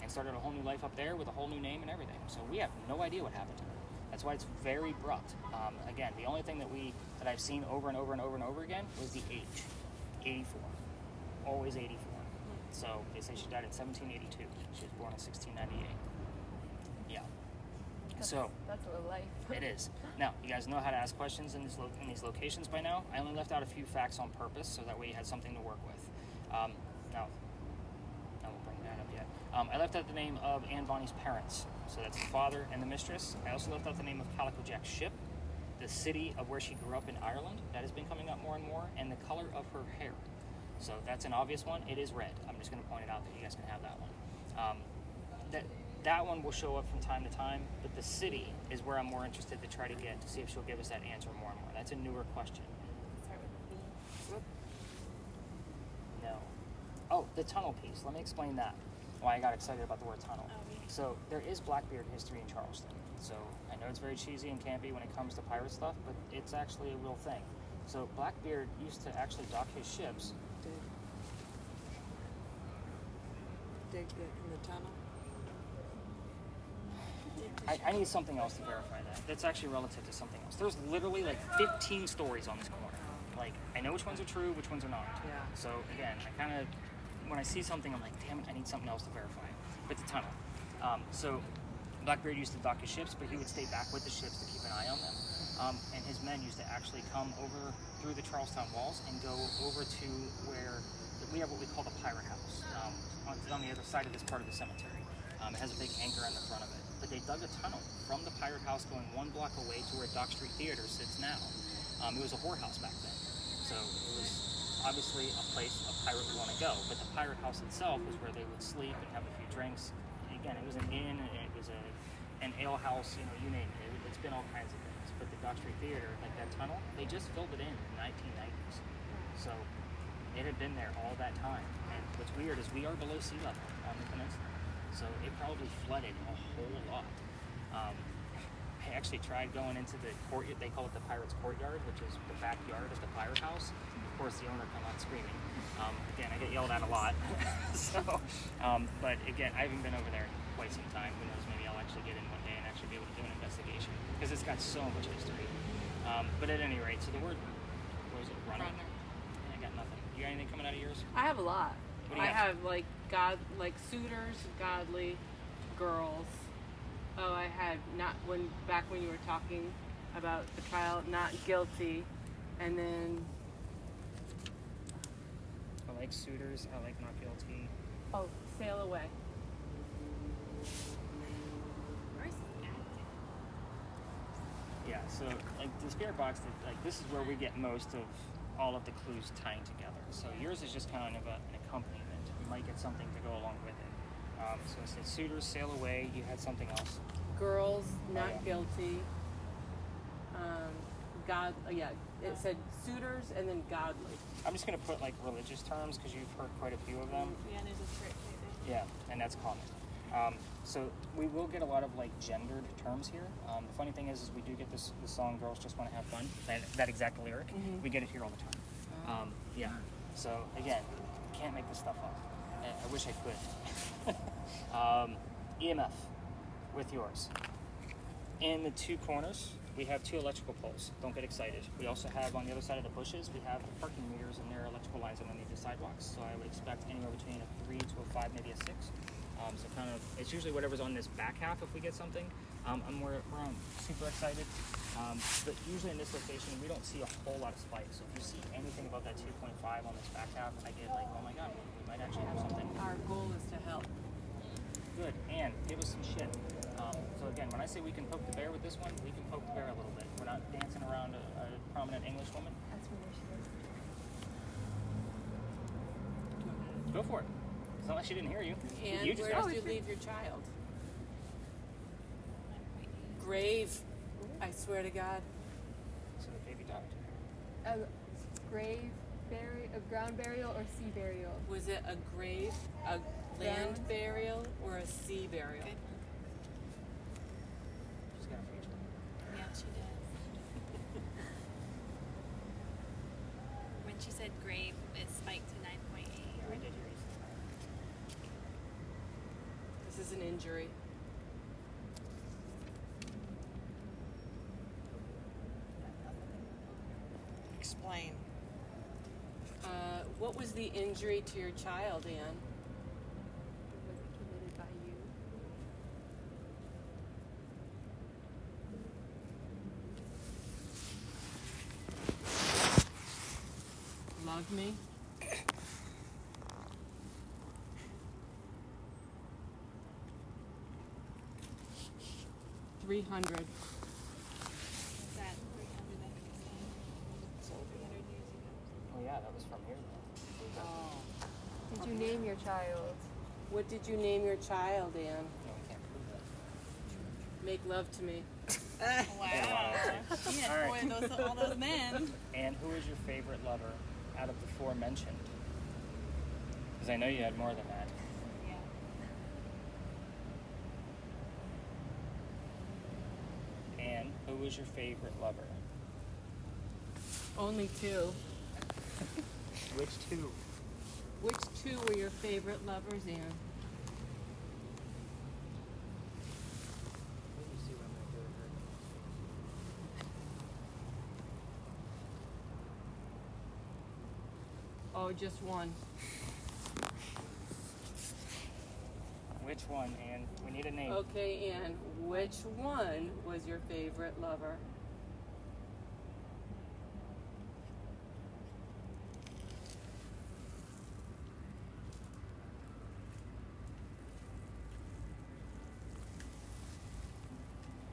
and started a whole new life up there with a whole new name and everything. So we have no idea what happened to her. That's why it's very abrupt. Again, the only thing that I've seen over and over and over and over again was the age, 84, always 84. So they say she died in 1782. She was born in 1698. Yeah. That's a life. It is. Now, you guys know how to ask questions in these locations by now. I only left out a few facts on purpose, so that way you had something to work with. Now we'll bring that up yet. I left out the name of Anne Bonny's parents. So that's the father and the mistress. I also left out the name of Calico Jack's ship. the city of where she grew up in Ireland. That has been coming up more and more, and the color of her hair. So that's an obvious one. It is red. I'm just going to point it out that you guys can have that one. That one will show up from time to time, but the city is where I'm more interested to try to get to see if she'll give us that answer more and more. That's a newer question. Start with B. No. Oh, the tunnel piece. Let me explain that. Why I got excited about the word tunnel. Oh, yeah. So there is Blackbeard history in Charleston. So I know it's very cheesy and campy when it comes to pirate stuff, but it's actually a real thing. So Blackbeard used to actually dock his ships. Dig it in the tunnel. I need something else to verify that. That's actually relative to something else. There's literally like 15 stories on this corner. Like, I know which ones are true, which ones are not. Yeah. So again, I kind of, when I see something, I'm like, damn it, I need something else to verify. But the tunnel. So Blackbeard used to dock his ships, but he would stay back with the ships to keep an eye on them. And his men used to actually come over through the Charlestown walls and go over to where we have what we call the Pirate House. On the other side of this part of the cemetery. It has a big anchor on the front of it. But they dug a tunnel from the Pirate House going 1 block away to where Dock Street Theater sits now. It was a whorehouse back then. So it was obviously a place a pirate would want to go. But the Pirate House itself was where they would sleep and have a few drinks. And again, it was an inn, and it was an ale house, you name it. It's been all kinds of things. But the Dock Street Theater, like that tunnel, they just filled it in the 1990s. So it had been there all that time. And what's weird is we are below sea level on the peninsula. So it probably flooded a whole lot. I actually tried going into the court, they call it the Pirates Courtyard, which is the backyard of the Pirate House. Of course, the owner come out screaming. Again, I get yelled at a lot. So, but again, I haven't been over there in quite some time. Who knows, maybe I'll actually get in one day and actually be able to do an investigation, because it's got so much history. But at any rate, so the word, what was it, runner? I got nothing. You got anything coming out of yours? I have a lot. What do you I got? have like suitors, godly, girls. Oh, I had back when you were talking about the trial, not guilty, and then I like suitors. I like not guilty. sail away. Yeah, so like the spirit box, like this is where we get most of all of the clues tying together. So yours is just kind of an accompaniment. You might get something to go along with it. So it said suitors, sail away. You had something else. Girls, not yeah. guilty. It said suitors and then godly. I'm just gonna put like religious terms because you've heard quite a few of them. Yeah, there's a trick. Yeah, and that's common. So we will get a lot of like gendered terms here. The funny thing is we do get this song "Girls Just Want to Have Fun." That exact lyric. Mm-hmm. We get it here all the time. Yeah. So again, can't make this stuff up. I wish I could. EMF with yours. In the two corners, we have 2 electrical poles. Don't get excited. We also have on the other side of the bushes, we have the parking meters and their electrical lines underneath the sidewalks. So I would expect anywhere between a 3 to a 5, maybe a 6. So kind of, it's usually whatever's on this back half if we get something. I'm super excited. But usually in this location, we don't see a whole lot of spikes. So if you see anything above that 2.5 on this back half, I get like, oh my God, we might actually have something. Our goal is to help. Good, and give us some shit. So again, when I say we can poke the bear with this one, we can poke the bear a little bit. We're not dancing around a prominent English woman. That's from Michigan. Go for it. It's not like she didn't hear you. And You just where asked. did you leave your child? Grave. I swear to God. So the baby died. Ground burial or sea burial? Was it a grave, a land Ground. burial, or a sea burial? She's got a future. Yeah, she did. When she said grave, it spiked to 9.8. Yeah, I did hear you. This is an injury. Explain. What was the injury to your child, Ann? Was it committed by you? Love me? $300. Is that 300? you name your child? What did you name your child, Ann? No, we can't prove that. Make love to me. Wow. She had All right. all those men. And who is your favorite lover out of the four mentioned? Because I know you had more than that. Yeah. And who is your favorite lover? Only two. Which two? Which two were your favorite lovers, Ann? Oh, just one. Which one, Ann? We need a name. Okay, Ann, which one was your favorite lover?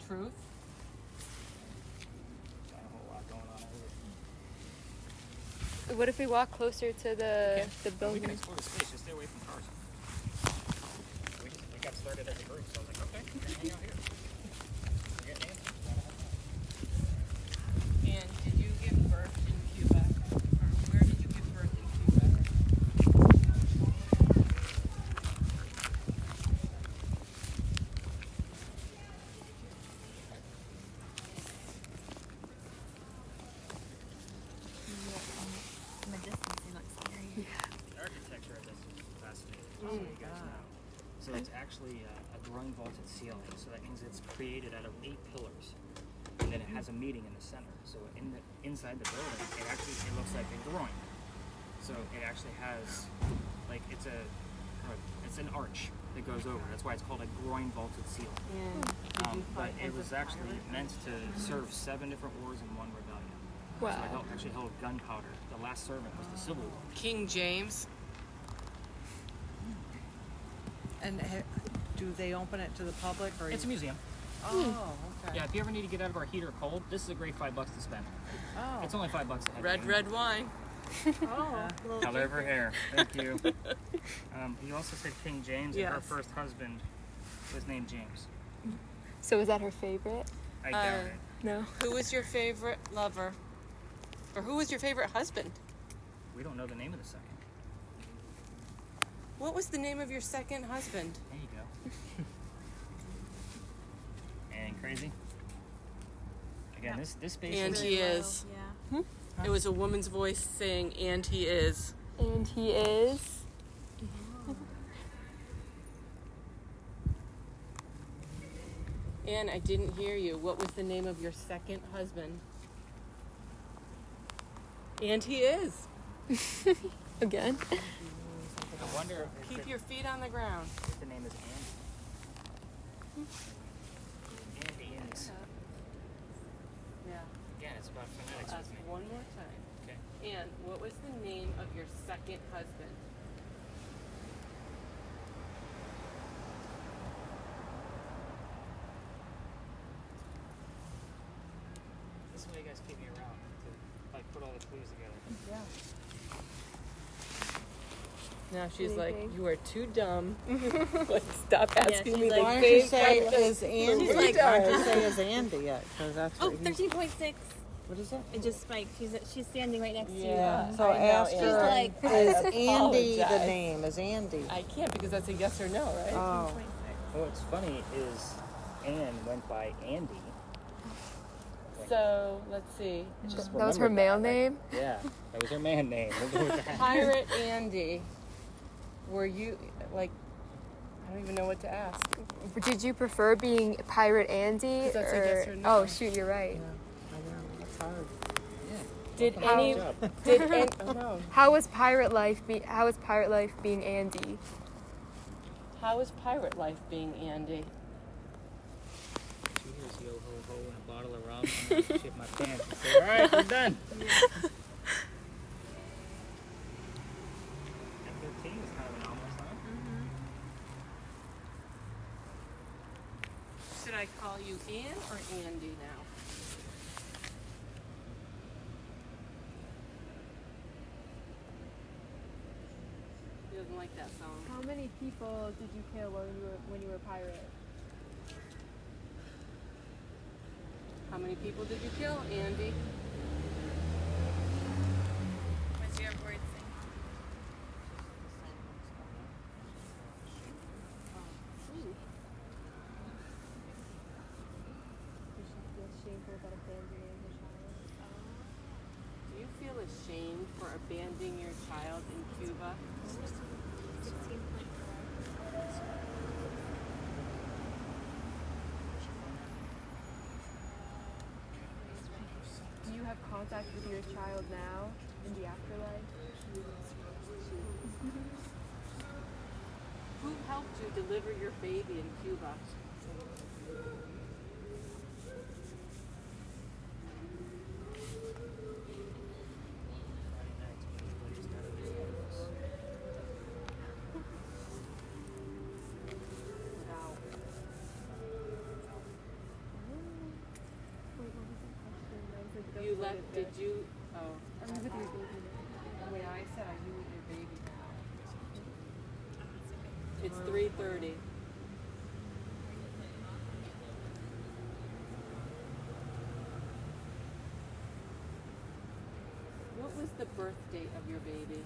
Truth? Got a whole lot going on over here. What if we walk closer to the We building? can explore the space, just stay away from cars. We got started as a group, so I was like, okay, we're gonna hang out here. We're getting in. And did you give birth in Cuba? Or where did you give birth in Cuba? From a distance, they look scary. The architecture of this is fascinating, just so you guys know. So it's actually a groin vaulted ceiling, so that means it's created out of 8 pillars. And then it has a meeting in the center. So inside the building, it looks like a groin. So it actually has, like, it's an arch that goes over. That's why it's called a groin vaulted ceiling. But it was actually meant to serve 7 different wars and 1 rebellion. So it actually held gunpowder. The last servant was the Civil War. King James. And do they open it to the public or? It's a museum. Oh, okay. Yeah, if you ever need to get out of our heat or cold, this is a great $5 to spend. Oh. It's only $5 a head. Red wine. Oh. Color of her hair. Thank you. You also said King James, and her Yes. first husband was named James. So is that her favorite? I doubt it. No. Who was your favorite lover? Or who was your favorite husband? We don't know the name of the second. What was the name of your second husband? There you go. And crazy. Again, this space And is he is. Yeah. It was a woman's voice saying, and he is. And he is. Ann, I didn't hear you. What was the name of your second husband? And he is. Again. I wonder Keep your feet on the ground. if the name is Andy. Andy is. Yeah. Again, it's about phonetics Ask with me. one more time. Okay. Ann, what was the name of your second husband? This is why you guys keep me around to like put all the clues together. Yeah. Now she's like, Anything? you are too dumb. Like, stop asking she's me like, the Why don't you same say question. is Andy? She's like- Why don't you say is Andy yet? Because that's Oh, what he's, 13.6. what is that? It just spiked. She's standing right next to Yeah. you. So I know, ask Ann. her, She's like- is I Andy the apologize. name? Is Andy? I can't because that's a yes or no, right? Oh. What's funny is Anne went by Andy. So, let's see. Just That was her remembered male like- name? Yeah, that was her man name. We'll go with that. Pirate Andy, were you, like, I don't even know what to ask. Did you prefer being Pirate Andy? 'Cause that's a or... yes or no. Oh shoot, you're right. Yeah, I know. That's hard. Did Good any, job. did any, oh no. How was pirate life being Andy? How is pirate life being Andy? She hears yo ho ho and a bottle of rum. I'm gonna shit my pants and say, all right, we're done. And 13 is kind of anomalous, huh? Should I call you Ann or Andy now? She doesn't like that song. How many people did you kill when you were a pirate? How many people did you kill, Andy? What's your word thing? Did she feel shameful about abandoning her child? Do you feel ashamed for abandoning your child in Cuba? 16.4. Do you have contact with your child now in the afterlife? Who helped you deliver your baby in Cuba? Wow. Wait, what was that question? That was like You left, did you, oh. I was with your baby. Wait, I said, are you with your baby now? It's 3:30. What was the birth date of your baby?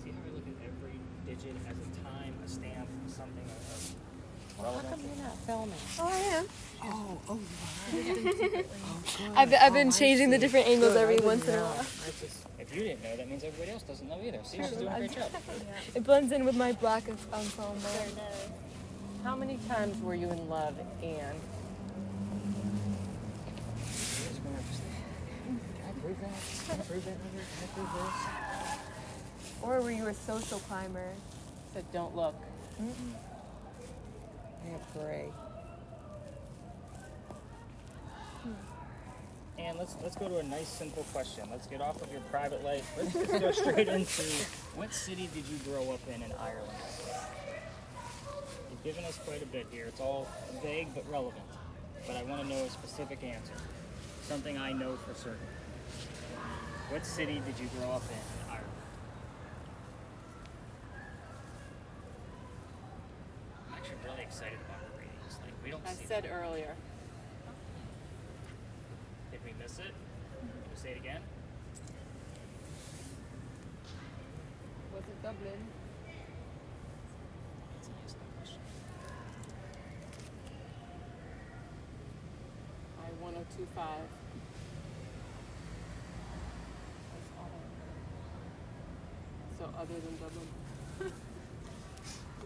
See how I look at every digit as a time, a stamp, something of Well, how come relevant? you're not filming? Oh, I am. Oh, you I've been changing the different angles every once in a while. If you didn't know, that means everybody else doesn't know either. See, she's doing a great job. It blends in with my black ensemble. Sure does. How many times were you in love, Anne? Can I prove that? Can I prove that? Can I prove this? Or were you a social climber? Said don't look. I have gray. And let's go to a nice simple question. Let's get off of your private life. Let's go straight into what city did you grow up in Ireland? You've given us quite a bit here. It's all vague but relevant. But I want to know a specific answer. Something I know for certain. What city did you grow up in Ireland? I'm actually really excited about the ratings. Like we don't I see said them. earlier. Did we miss it? Can we say it again? Was it Dublin? That's an excellent question. I 1025. So other than Dublin.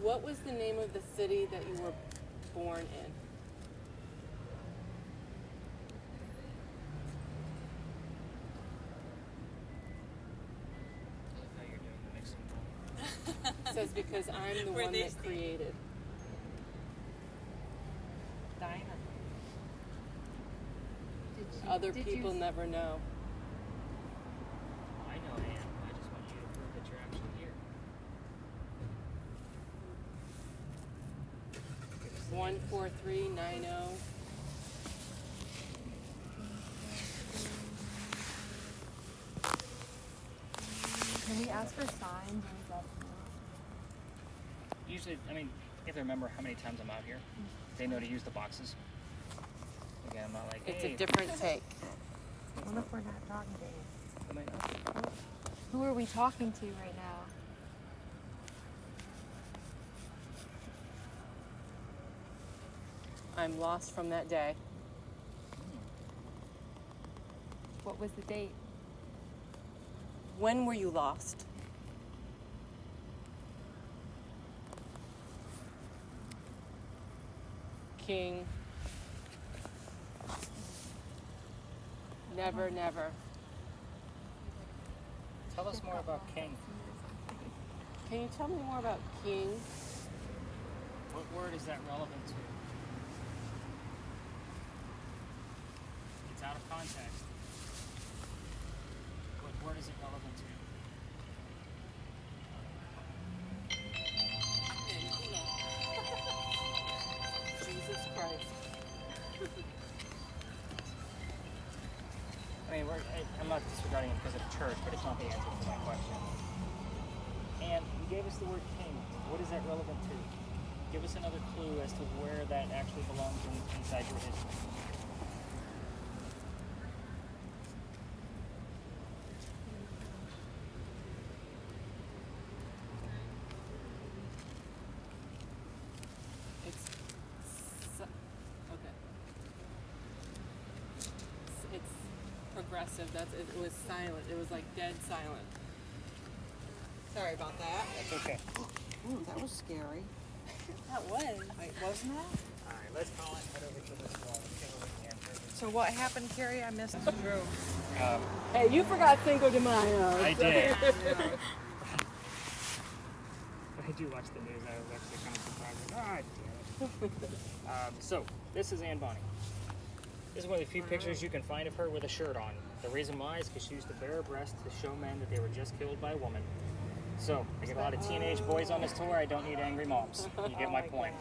What was the name of the city that you were born in? How you're doing the mixing. It says because I'm the Where one they that stand. created. Dinah. Other people never know. I know, Ann. I just want you to prove that you're actually here. 14390. Can we ask for signs? Or is that Usually, I mean, you have to remember how many times I'm out here. They know to use the boxes. Again, I'm not like, It's hey, a different take. What if we're not talking to you? I might not. Who are we talking to right now? I'm lost from that day. What was the date? When were you lost? King. Never, never. Tell us more about King. Can you tell me more about King? What word is that relevant to? It's out of context. What word is it relevant to? Jesus Christ. I mean, I'm not disregarding it because of church, but it's not the answer to my question. And you gave us the word king. What is that relevant to? Give us another clue as to where that actually belongs inside your history. It's progressive. It was silent. It was like dead silent. Sorry about that. That's okay. Ooh, that was scary. That was. Wait, wasn't it? All right, let's call it. Head over to this wall. Let's get over the answer. So what happened, Carrie? I missed the room. Hey, you forgot Cinco de Mayo. I did. I do watch the news. I was actually kind of surprised. Damn it. So, this is Anne Bonny. This is one of the few pictures you can find of her with a shirt on. The reason why is because she used to bare her breast to show men that they were just killed by a woman. So, I get a lot of teenage boys on this tour. I don't need angry moms. You get my point.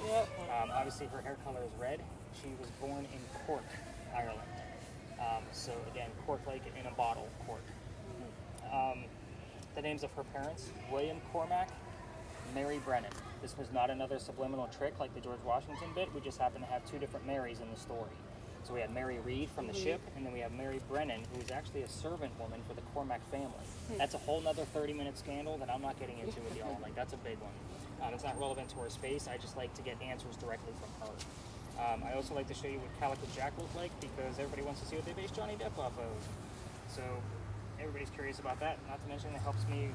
Obviously, her hair color is red. She was born in Cork, Ireland. So, again, cork like in a bottle, cork. The names of her parents, William Cormac, Mary Brennan. This was not another subliminal trick like the George Washington bit. We just happen to have two different Marys in the story. So we have Mary Read from the ship, and then we have Mary Brennan, who is actually a servant woman for the Cormac family. That's a whole nother 30-minute scandal that I'm not getting into with y'all. Like, that's a big one. It's not relevant to our space. I just like to get answers directly from her. I also like to show you what Calico Jack looked like because everybody wants to see what they based Johnny Depp off of. So everybody's curious about that. Not to mention it helps me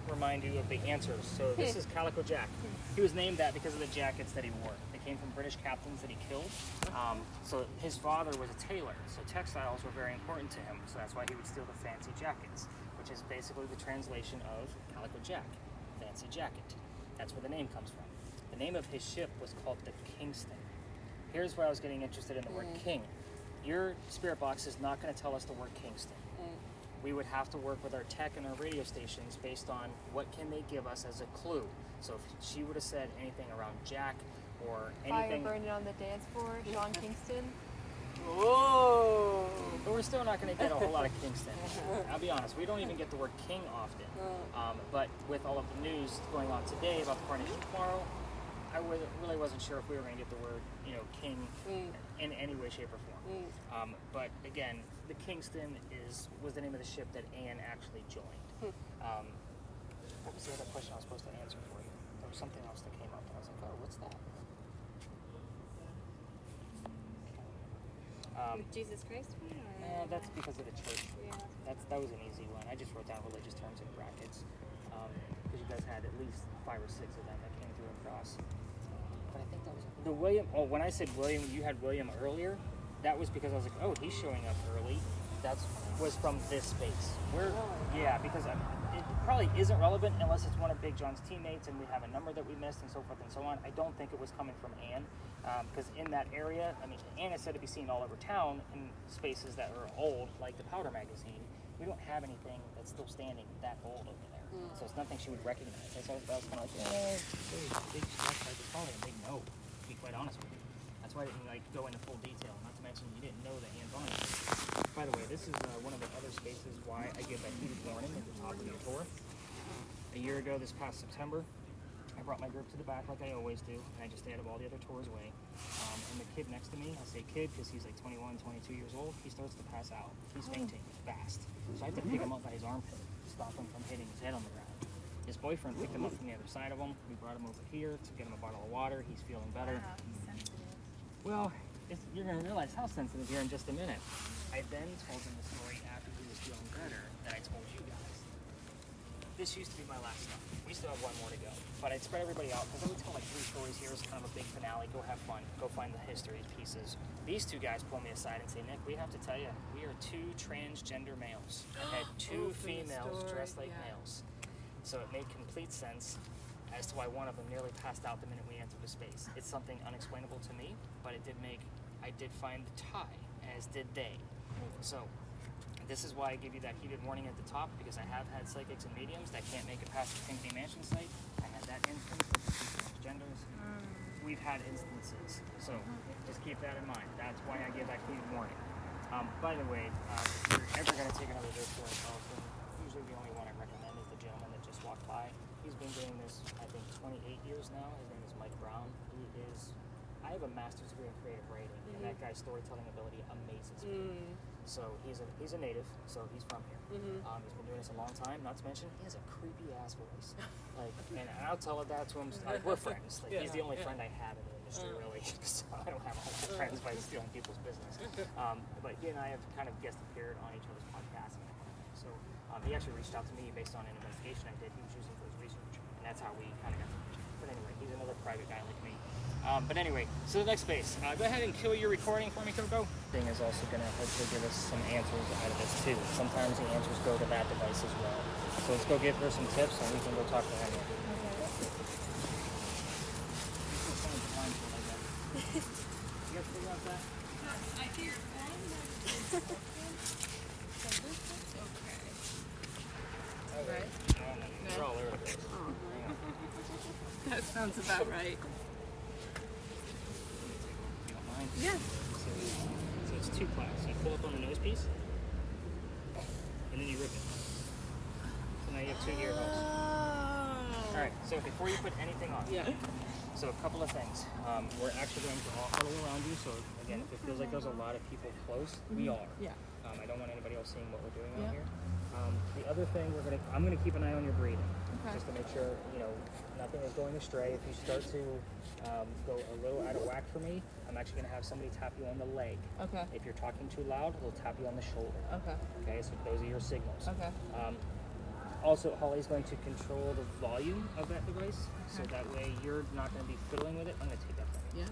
remind you of the answers. So this is Calico Jack. He was named that because of the jackets that he wore. They came from British captains that he killed. So his father was a tailor, so textiles were very important to him. So that's why he would steal the fancy jackets, which is basically the translation of Calico Jack, fancy jacket. That's where the name comes from. The name of his ship was called the Kingston. Here's where I was getting interested in the word king. Your spirit box is not going to tell us the word Kingston. We would have to work with our tech and our radio stations based on what can they give us as a clue. So if she would have said anything around Jack or anything... Fire burning on the dance floor, Sean Kingston. Whoa! But we're still not going to get a whole lot of Kingston. I'll be honest, we don't even get the word king often. But with all of the news going on today about the coronation tomorrow, I really wasn't sure if we were going to get the word, king in any way, shape, or form. But again, the Kingston was the name of the ship that Anne actually joined. What was the other question I was supposed to answer for you? There was something else that came up, and I was like, oh, what's that? Jesus Christ? That's because of the church. Yeah. That was an easy one. I just wrote down religious terms in brackets because you guys had at least 5 or 6 of them that came through across. But I think that was the William. Oh, when I said William, you had William earlier. That was because I was like, oh, he's showing up early. That was from this space. Yeah, because it probably isn't relevant unless it's one of Big John's teammates and we have a number that we missed and so forth and so on. I don't think it was coming from Anne because in that area, Anne is said to be seen all over town in spaces that are old, like the Powder magazine. We don't have anything that's still standing that old over there. So it's nothing she would recognize. I was kind of like, big stuff. I could probably a big no, to be quite honest with you. That's why I didn't go into full detail. Not to mention you didn't know that Anne Bonny. By the way, this is one of the other spaces why I give that heated warning at the top of your tour. A year ago, this past September, I brought my group to the back like I always do, and I just stayed out of all the other tours away. And the kid next to me, I say kid because he's like 21, 22 years old, he starts to pass out. He's fainting fast. So I had to pick him up by his armpit, stop him from hitting his head on the ground. His boyfriend picked him up from the other side of him. We brought him over here to get him a bottle of water. He's feeling better. Wow, he's sensitive. Well, you're going to realize how sensitive here in just a minute. I then told him the story after he was feeling better that I told you guys. This used to be my last stop. We still have one more to go. But I'd spread everybody out because I would tell 3 stories here as kind of a big finale. Go have fun. Go find the history pieces. These 2 guys pull me aside and say, Nick, we have to tell you, we are 2 transgender males. I had 2 females dressed like males. So it made complete sense as to why one of them nearly passed out the minute we entered the space. It's something unexplainable to me, but I did find the tie, as did they. So this is why I give you that heated warning at the top, because I have had psychics and mediums that can't make it past the Pinckney Mansion site. I had that instance with the 2 transgenders. We've had instances, so just keep that in mind. That's why I give that heated warning. By the way, if you're ever going to take another virtual Carlson, usually the only one I recommend is the gentleman that just walked by. He's been doing this, I think, 28 years now. His name is Mike Brown. I have a master's degree in creative writing, and that guy's storytelling ability amazes me. So he's a native, so he's from here. He's been doing this a long time. Not to mention, he has a creepy ass voice. Like, and I'll tell that to him. Like, we're friends. Like, he's the only friend I have in the industry, really. So I don't have a lot of friends by stealing people's business. But he and I have kind of guest appeared on each other's podcasts and that kind of thing. So he actually reached out to me based on an investigation I did. He was using for his research, and that's how we kind of got to know each other. But anyway, he's another private guy like me. But anyway, so the next space. Go ahead and kill your recording for me, Coco. Thing is also going to hopefully give us some answers out of this too. Sometimes the answers go to that device as well. So let's go give her some tips, and we can go talk to her. You guys figure out that? I hear one. Okay. Right? We're all over the place. That sounds about right. You don't mind? Yeah. So it's two class. You pull up on the nose piece, and then you rip it. So now you have 2 gear holes. All right. So before you put anything on, so a couple of things. We're actually going to all huddle around you. So again, if it feels like there's a lot of people close, we are. Yeah. I don't want anybody else seeing what we're doing out here. The other thing I'm gonna keep an eye on your breathing, just to make sure nothing is going astray. If you start to go a little out of whack for me, I'm actually gonna have somebody tap you on the leg. Okay. If you're talking too loud, they'll tap you on the shoulder. Okay. Okay, so those are your signals. Okay. Also, Holly's going to control the volume of that device, so that way you're not going to be fiddling with it. I'm going to take that from you. Yeah.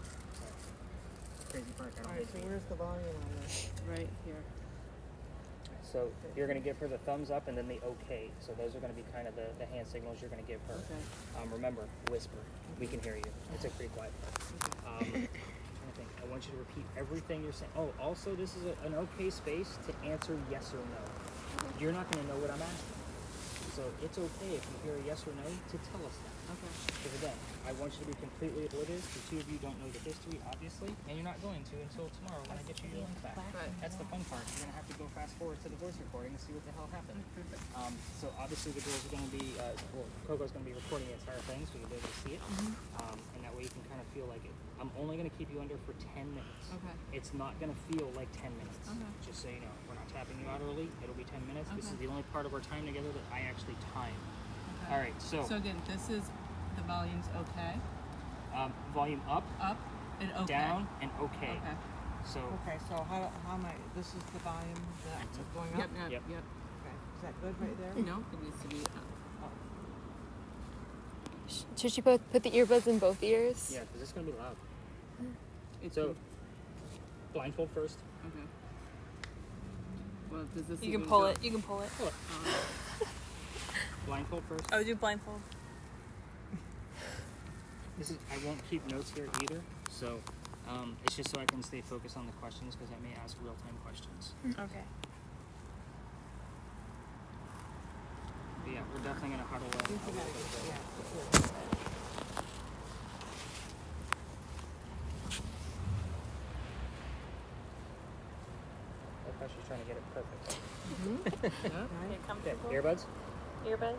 Crazy part. All right. So where's the volume on this? Right here. So you're going to give her the thumbs up and then the okay. So those are going to be kind of the hand signals you're going to give her. Okay. Remember, whisper. We can hear you. It's a pretty quiet part. I want you to repeat everything you're saying. Oh, also, this is an okay space to answer yes or no. You're not going to know what I'm asking. So it's okay if you hear a yes or no to tell us that. Okay. Because again, I want you to be completely oblivious. The two of you don't know the history, obviously, and you're not going to until tomorrow when I get you your link back. Right. That's the fun part. You're going to have to go fast forward to the voice recording and see what the hell happened. So obviously the girls are going to be, Coco's going to be recording the entire thing so you'll be able to see it. And that way you can kind of feel like it. I'm only going to keep you under for 10 minutes. Okay. It's not going to feel like 10 minutes. Okay. Just so you know, we're not tapping you out early. It'll be 10 minutes. This is the only part of our time together that I actually time. Okay. All right, so again, this is the volume's okay. Volume up, And okay. down, and okay. Okay. So Okay, so how am I, this is the volume that is going up? Yep. Yep. Okay, is that good right there? No, it needs to be up. Should she put the earbuds in both ears? yeah, because it's going to be loud. It's So blindfold first. okay. Well, does this You even can pull go- it. You can pull it. Blindfold first. Oh, do blindfold. This is. I won't keep notes here either. So it's just so I can stay focused on the questions because I may ask real-time questions. Okay. But yeah, we're definitely going to huddle in. a little bit. Yeah, sure. She's trying to get it perfect. Yeah. Okay, earbuds. Earbuds.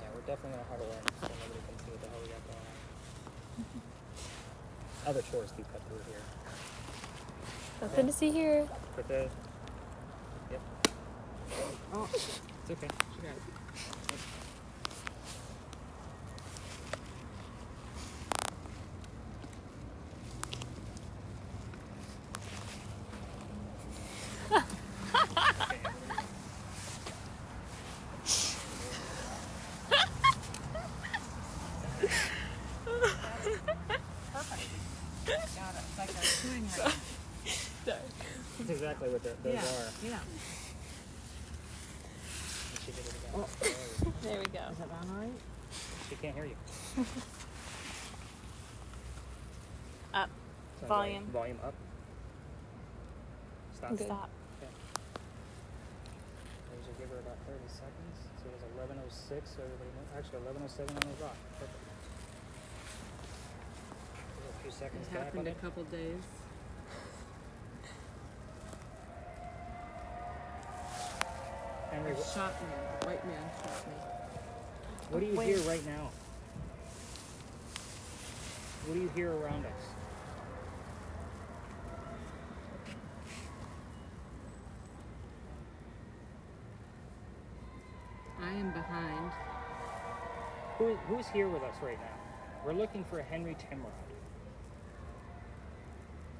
Yeah, we're definitely gonna huddle in so nobody can see what the hell we got going on. Other chores do cut through here. Nothing to see here. Put the. Yep. Oh, It's okay. She got it. got it, like a chewing ring. That's exactly what those Yeah, are. yeah. And she did it again. Oh. There we go. Is it on all right? She can't hear you. Up. Sounds Volume. Like volume up. Stop. Good. Stop. Okay. I usually give her about 30 seconds. So it was 11:06. So everybody knows. Actually, 11:07 on the dot. Perfect. second It stack on happened a it. couple days. Henry, It shot me. A white man shot me. what do you hear right now? What do you hear around us? I am behind. Who's here with us right now? We're looking for Henry Timrod.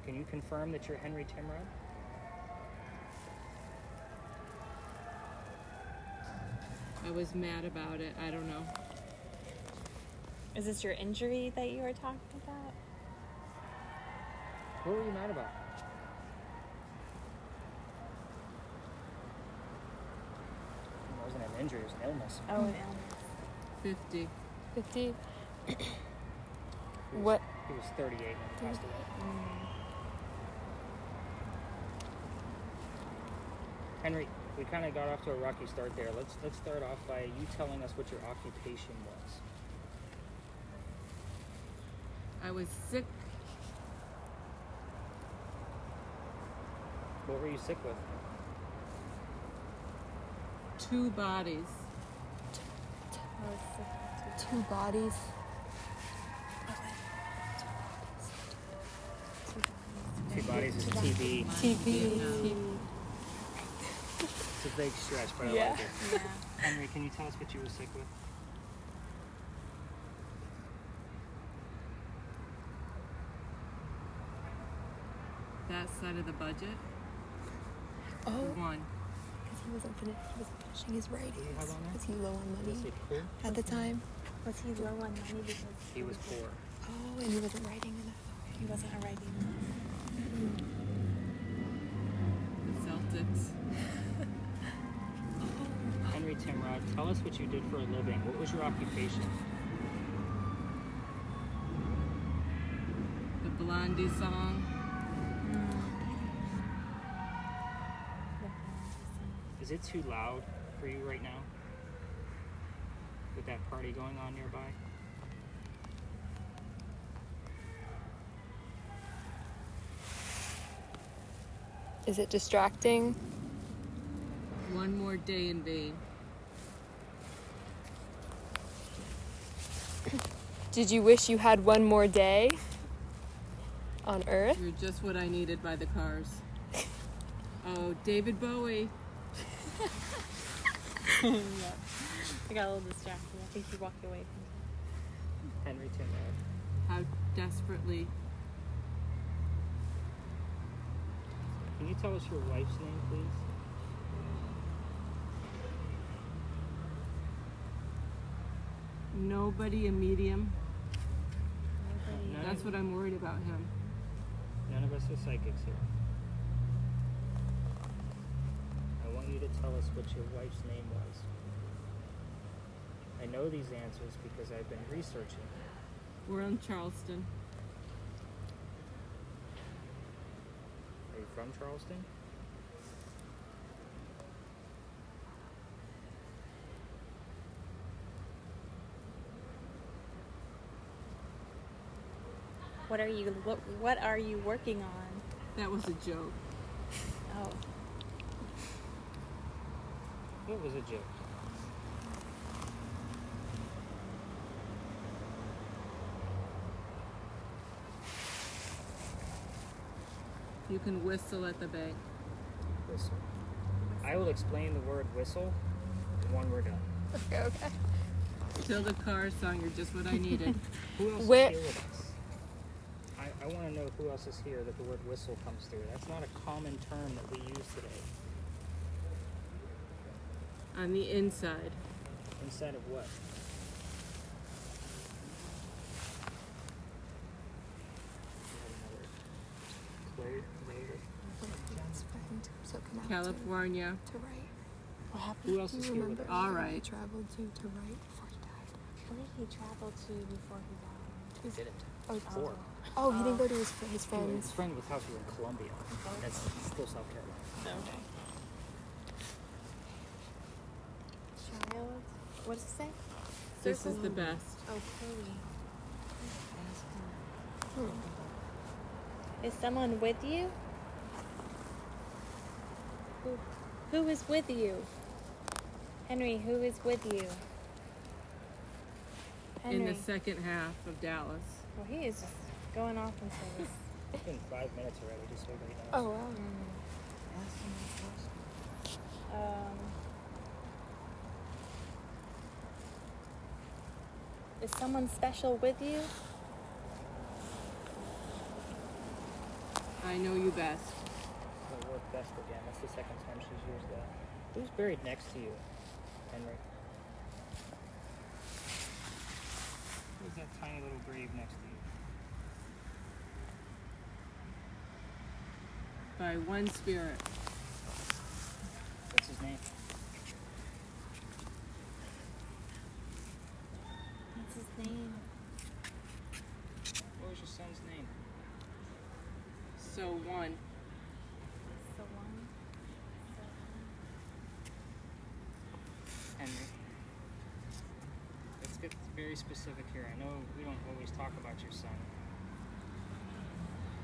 Can you confirm that you're Henry Timrod? I was mad about it. I don't know. Is this your injury that you were talking about? What were you mad about? It wasn't an injury, it was an illness. Oh, an illness. 50. 50. He was- What? He was 38 when he passed away. Henry, we kind of got off to a rocky start there. Let's start off by you telling us what your occupation was. I was sick. What were you sick with? 2 bodies. Two bodies. Two bodies is TB. TV. It's a big stretch, but I Yeah. like it. Henry, can you tell us what you were sick with? That side of the budget. Oh, 1. because he wasn't finishing his What do you have writings. on there? Was he low on Did money it say poor? at the time? Was he low on money because He was poor. Oh, and he wasn't writing enough. he wasn't a writing? The Celtics. Henry Timrod, tell us what you did for a living. What was your occupation? The Blondie song. Is it too loud for you right now? With that party going on nearby? Is it distracting? 1 more day in vain. Did you wish you had one more day on Earth? You're just what I needed by the Cars. Oh, David Bowie. I got a little distracted. I think he walked away from Henry Timrod. How desperately. Can you tell us your wife's name, please? Nobody a medium. None That's of, what I'm worried about him. none of us are psychics here. I want you to tell us what your wife's name was. I know these answers because I've been researching. We're in Charleston. Are you from Charleston? What are you working on? That was a joke. Oh, It was a joke. You can whistle at the bank. Whistle. I will explain the word whistle when we're done. Okay. Till the Cars song, you're just what I needed. Who else Where- is here with us? I want to know who else is here that the word whistle comes through. That's not a common term that we use today. On the inside. Inside of what? So connect California. to right. What happened? Who else Do is you here remember with us? All where right. he traveled to right before he died? where did he travel to before he died? He didn't. Oh, Four. Oh, he didn't go to his His friends. friend was house was in Columbia. That's still South Carolina. Okay. Child. What does it say? This is the best. Oh, Chloe. Hmm. Is someone with you? Who is with you? Henry, who is with you? Henry. In the second half of Dallas. Well, he is just going off into this. It's been 5 minutes already, just so everybody knows. Oh wow. Is someone special with you? I know you best. It'll work best again. That's the second time she's used that. Who's buried next to you, Henry? Who's that tiny little grave next to you? By one spirit. What's his name? What's his name? What was your son's name? So one. The one. Henry. Let's get very specific here. I know we don't always talk about your son.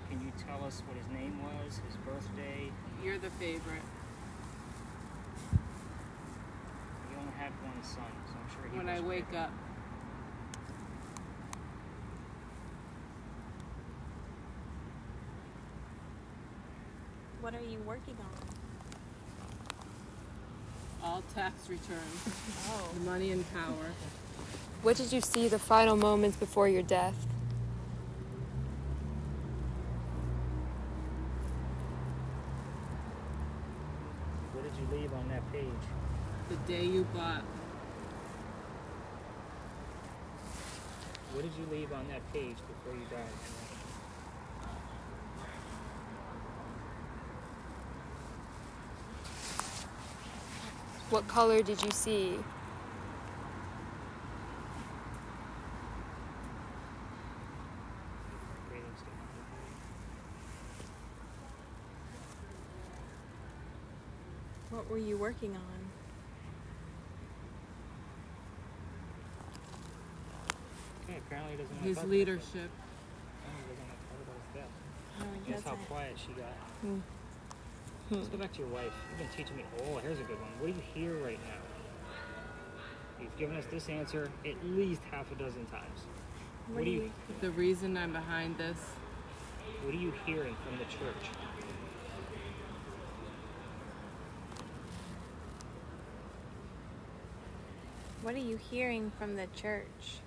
Can you tell us what his name was, his birthday? You're the favorite. You only had one son, so I'm sure he When was I your wake favorite. up. What are you working on? All tax returns. Oh. The money and power. What did you see the final moments before your death? What did you leave on that page? The day you bought. What did you leave on that page before you died, Henry? What color did you see? Grading statement. What were you working on? Okay, apparently he doesn't want to His talk about leadership. that. Apparently he doesn't want to talk about his death. No, he Guess how doesn't. quiet she got. Let's go back to your wife. You've been teaching me. Oh, here's a good one. What do you hear right now? You've given us this answer at least half a dozen times. What do you The reason I'm behind this. What are you hearing from the church? What are you hearing from the church?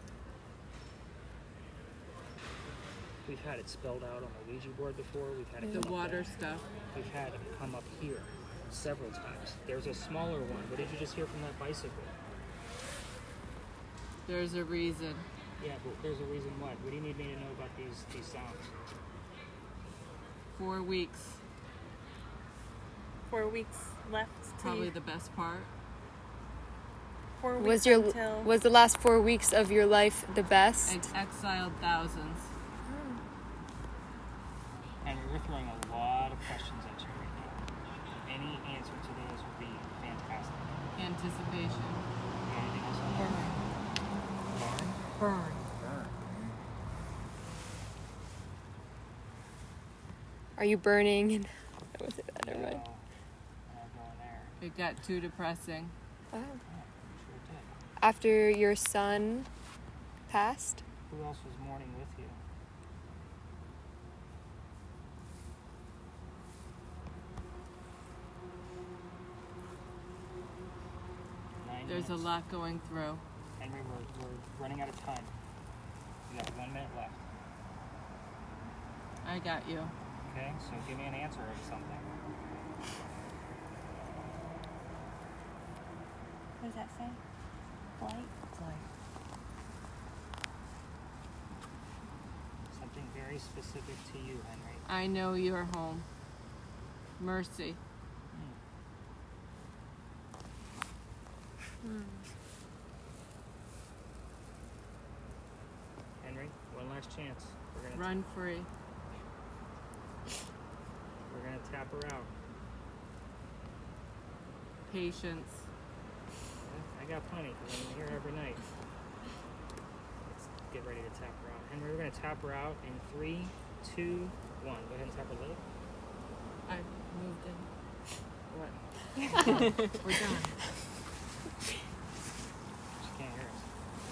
We've had it spelled out on the Ouija board before. We've had it The come up water there. stuff. We've had it come up here several times. There's a smaller one. What did you just hear from that bicycle? There's a reason. Yeah, but there's a reason what. What do you need me to know about these sounds? 4 weeks. 4 weeks left to Probably the best part. 4 weeks Was your until was the last 4 weeks of your life the best? Exiled thousands. And we're throwing a lot of questions at you right now. Any answer to those would be fantastic. Anticipation. Anything else on that? Burn. Burn. Are you burning? And was it? Never mind. No, I'm not going there. It got too depressing. Oh. Oh, sure did. After your son passed? Who else was mourning with you? There's a lot going through. Henry, we're running out of time. You got 1 minute left. I got you. Okay, so give me an answer of something. What does that say? Flight? Something very specific to you, Henry. I know you're home. Mercy. Henry, one last chance. We're gonna Run free. we're gonna tap her out. Patience. I got plenty because I'm here every night. Let's get ready to tap her out. Henry, we're gonna tap her out in 3, 2, Go on, go ahead and tap her leg. I moved in. What? We're done. She can't hear us.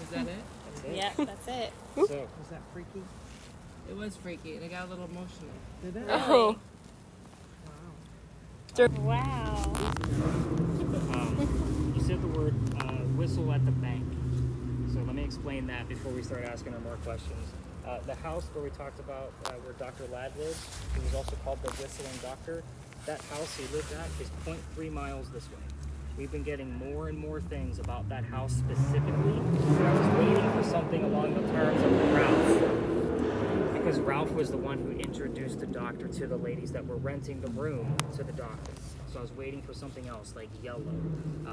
Was that it? That's it. Yep, that's it. So, Was that freaky? It was freaky, and I got a little emotional. Did it? Oh. Wow. Wow. you said the word whistle at the bank. So let me explain that before we start asking her more questions. The house where we talked about where Dr. Ladd lives, he was also called the Whistling Doctor. That house he lived at is 0.3 miles this way. We've been getting more and more things about that house specifically. I was waiting for something along the terms of Ralph. Because Ralph was the one who introduced the doctor to the ladies that were renting the room to the doctor. So I was waiting for something else, like yellow,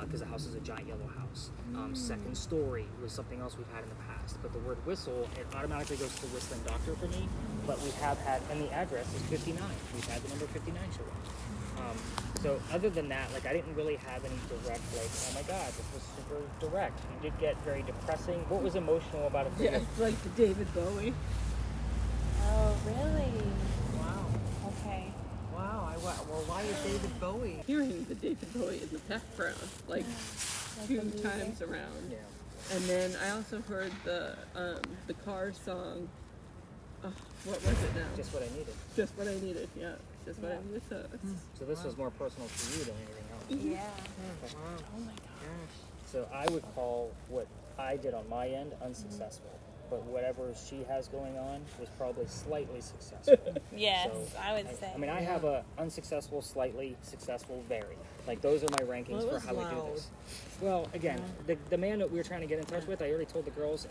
because the house is a giant yellow house. Second story was something else we've had in the past. But the word whistle, it automatically goes to the Whistling Doctor for me. But we have had, and the address is 59. We've had the number 59 show up. So other than that, like I didn't really have any direct, like, oh my God, this was super direct. You did get very depressing. What was emotional about it for you? Yeah, it's like the David Bowie. Oh, really? Wow. Okay. Wow. Well, why is David Bowie? Hearing the David Bowie in the background, like two times around. Yeah. And then I also heard the Cars song. Oh, what was it now? Just what I needed. Just what I needed. Yeah, just what I needed. So this was more personal to you than anything else. Yeah. Wow. Oh my gosh. So I would call what I did on my end unsuccessful. But whatever she has going on was probably slightly successful. Yes, So, I would say. I mean, I have a unsuccessful, slightly successful, very. Like those are my rankings Well, it for was how we do loud. this. Well, again, the man that we were trying to get in touch with, I already told the girls,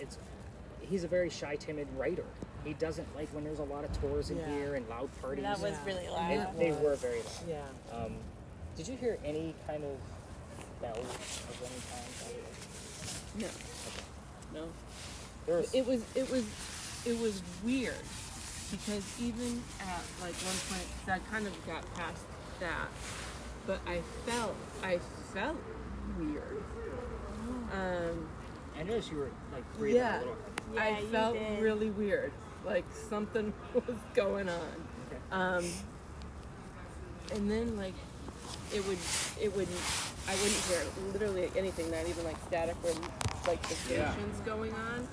he's a very shy, timid writer. He doesn't like when there's a lot of tours in Yeah. here and loud parties. That was really loud. They were very loud. Yeah. Did you hear any kind of bells of any kind? No, no. There was, It was weird because even at like one point, 'cause I kind of got past that, but I felt weird. I noticed you were like breathing Yeah. a little. Yeah, I you felt did. really weird, like something was going on. Okay. And then like I wouldn't hear literally anything, not even like static or like the stations going on.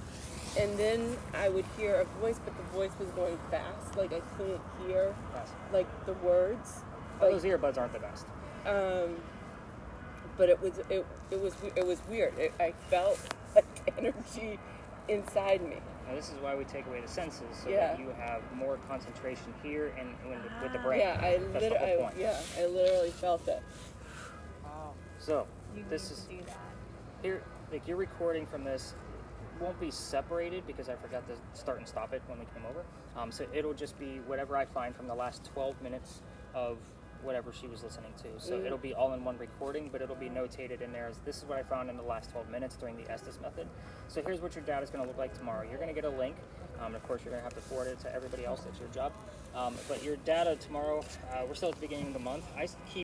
And then I would hear a voice, but the voice was going fast, like I couldn't hear Yes. like the words. Oh, those earbuds aren't the best. But it was weird. I felt like energy inside me. Now, this is why we take away the senses, so Yeah. that you have more concentration here and with the brain. Yeah, That's the whole point. I literally felt it. Wow. So You this need is to do that. here. Like your recording from this won't be separated because I forgot to start and stop it when we came over. So it'll just be whatever I find from the last 12 minutes of whatever she was listening to. So it'll be all in one recording, but it'll be notated in there as this is what I found in the last 12 minutes during the Estes method. So here's what your data is going to look like tomorrow. You're going to get a link. Of course, you're going to have to forward it to everybody else. That's your job. But your data tomorrow, we're still at the beginning of the month. I keep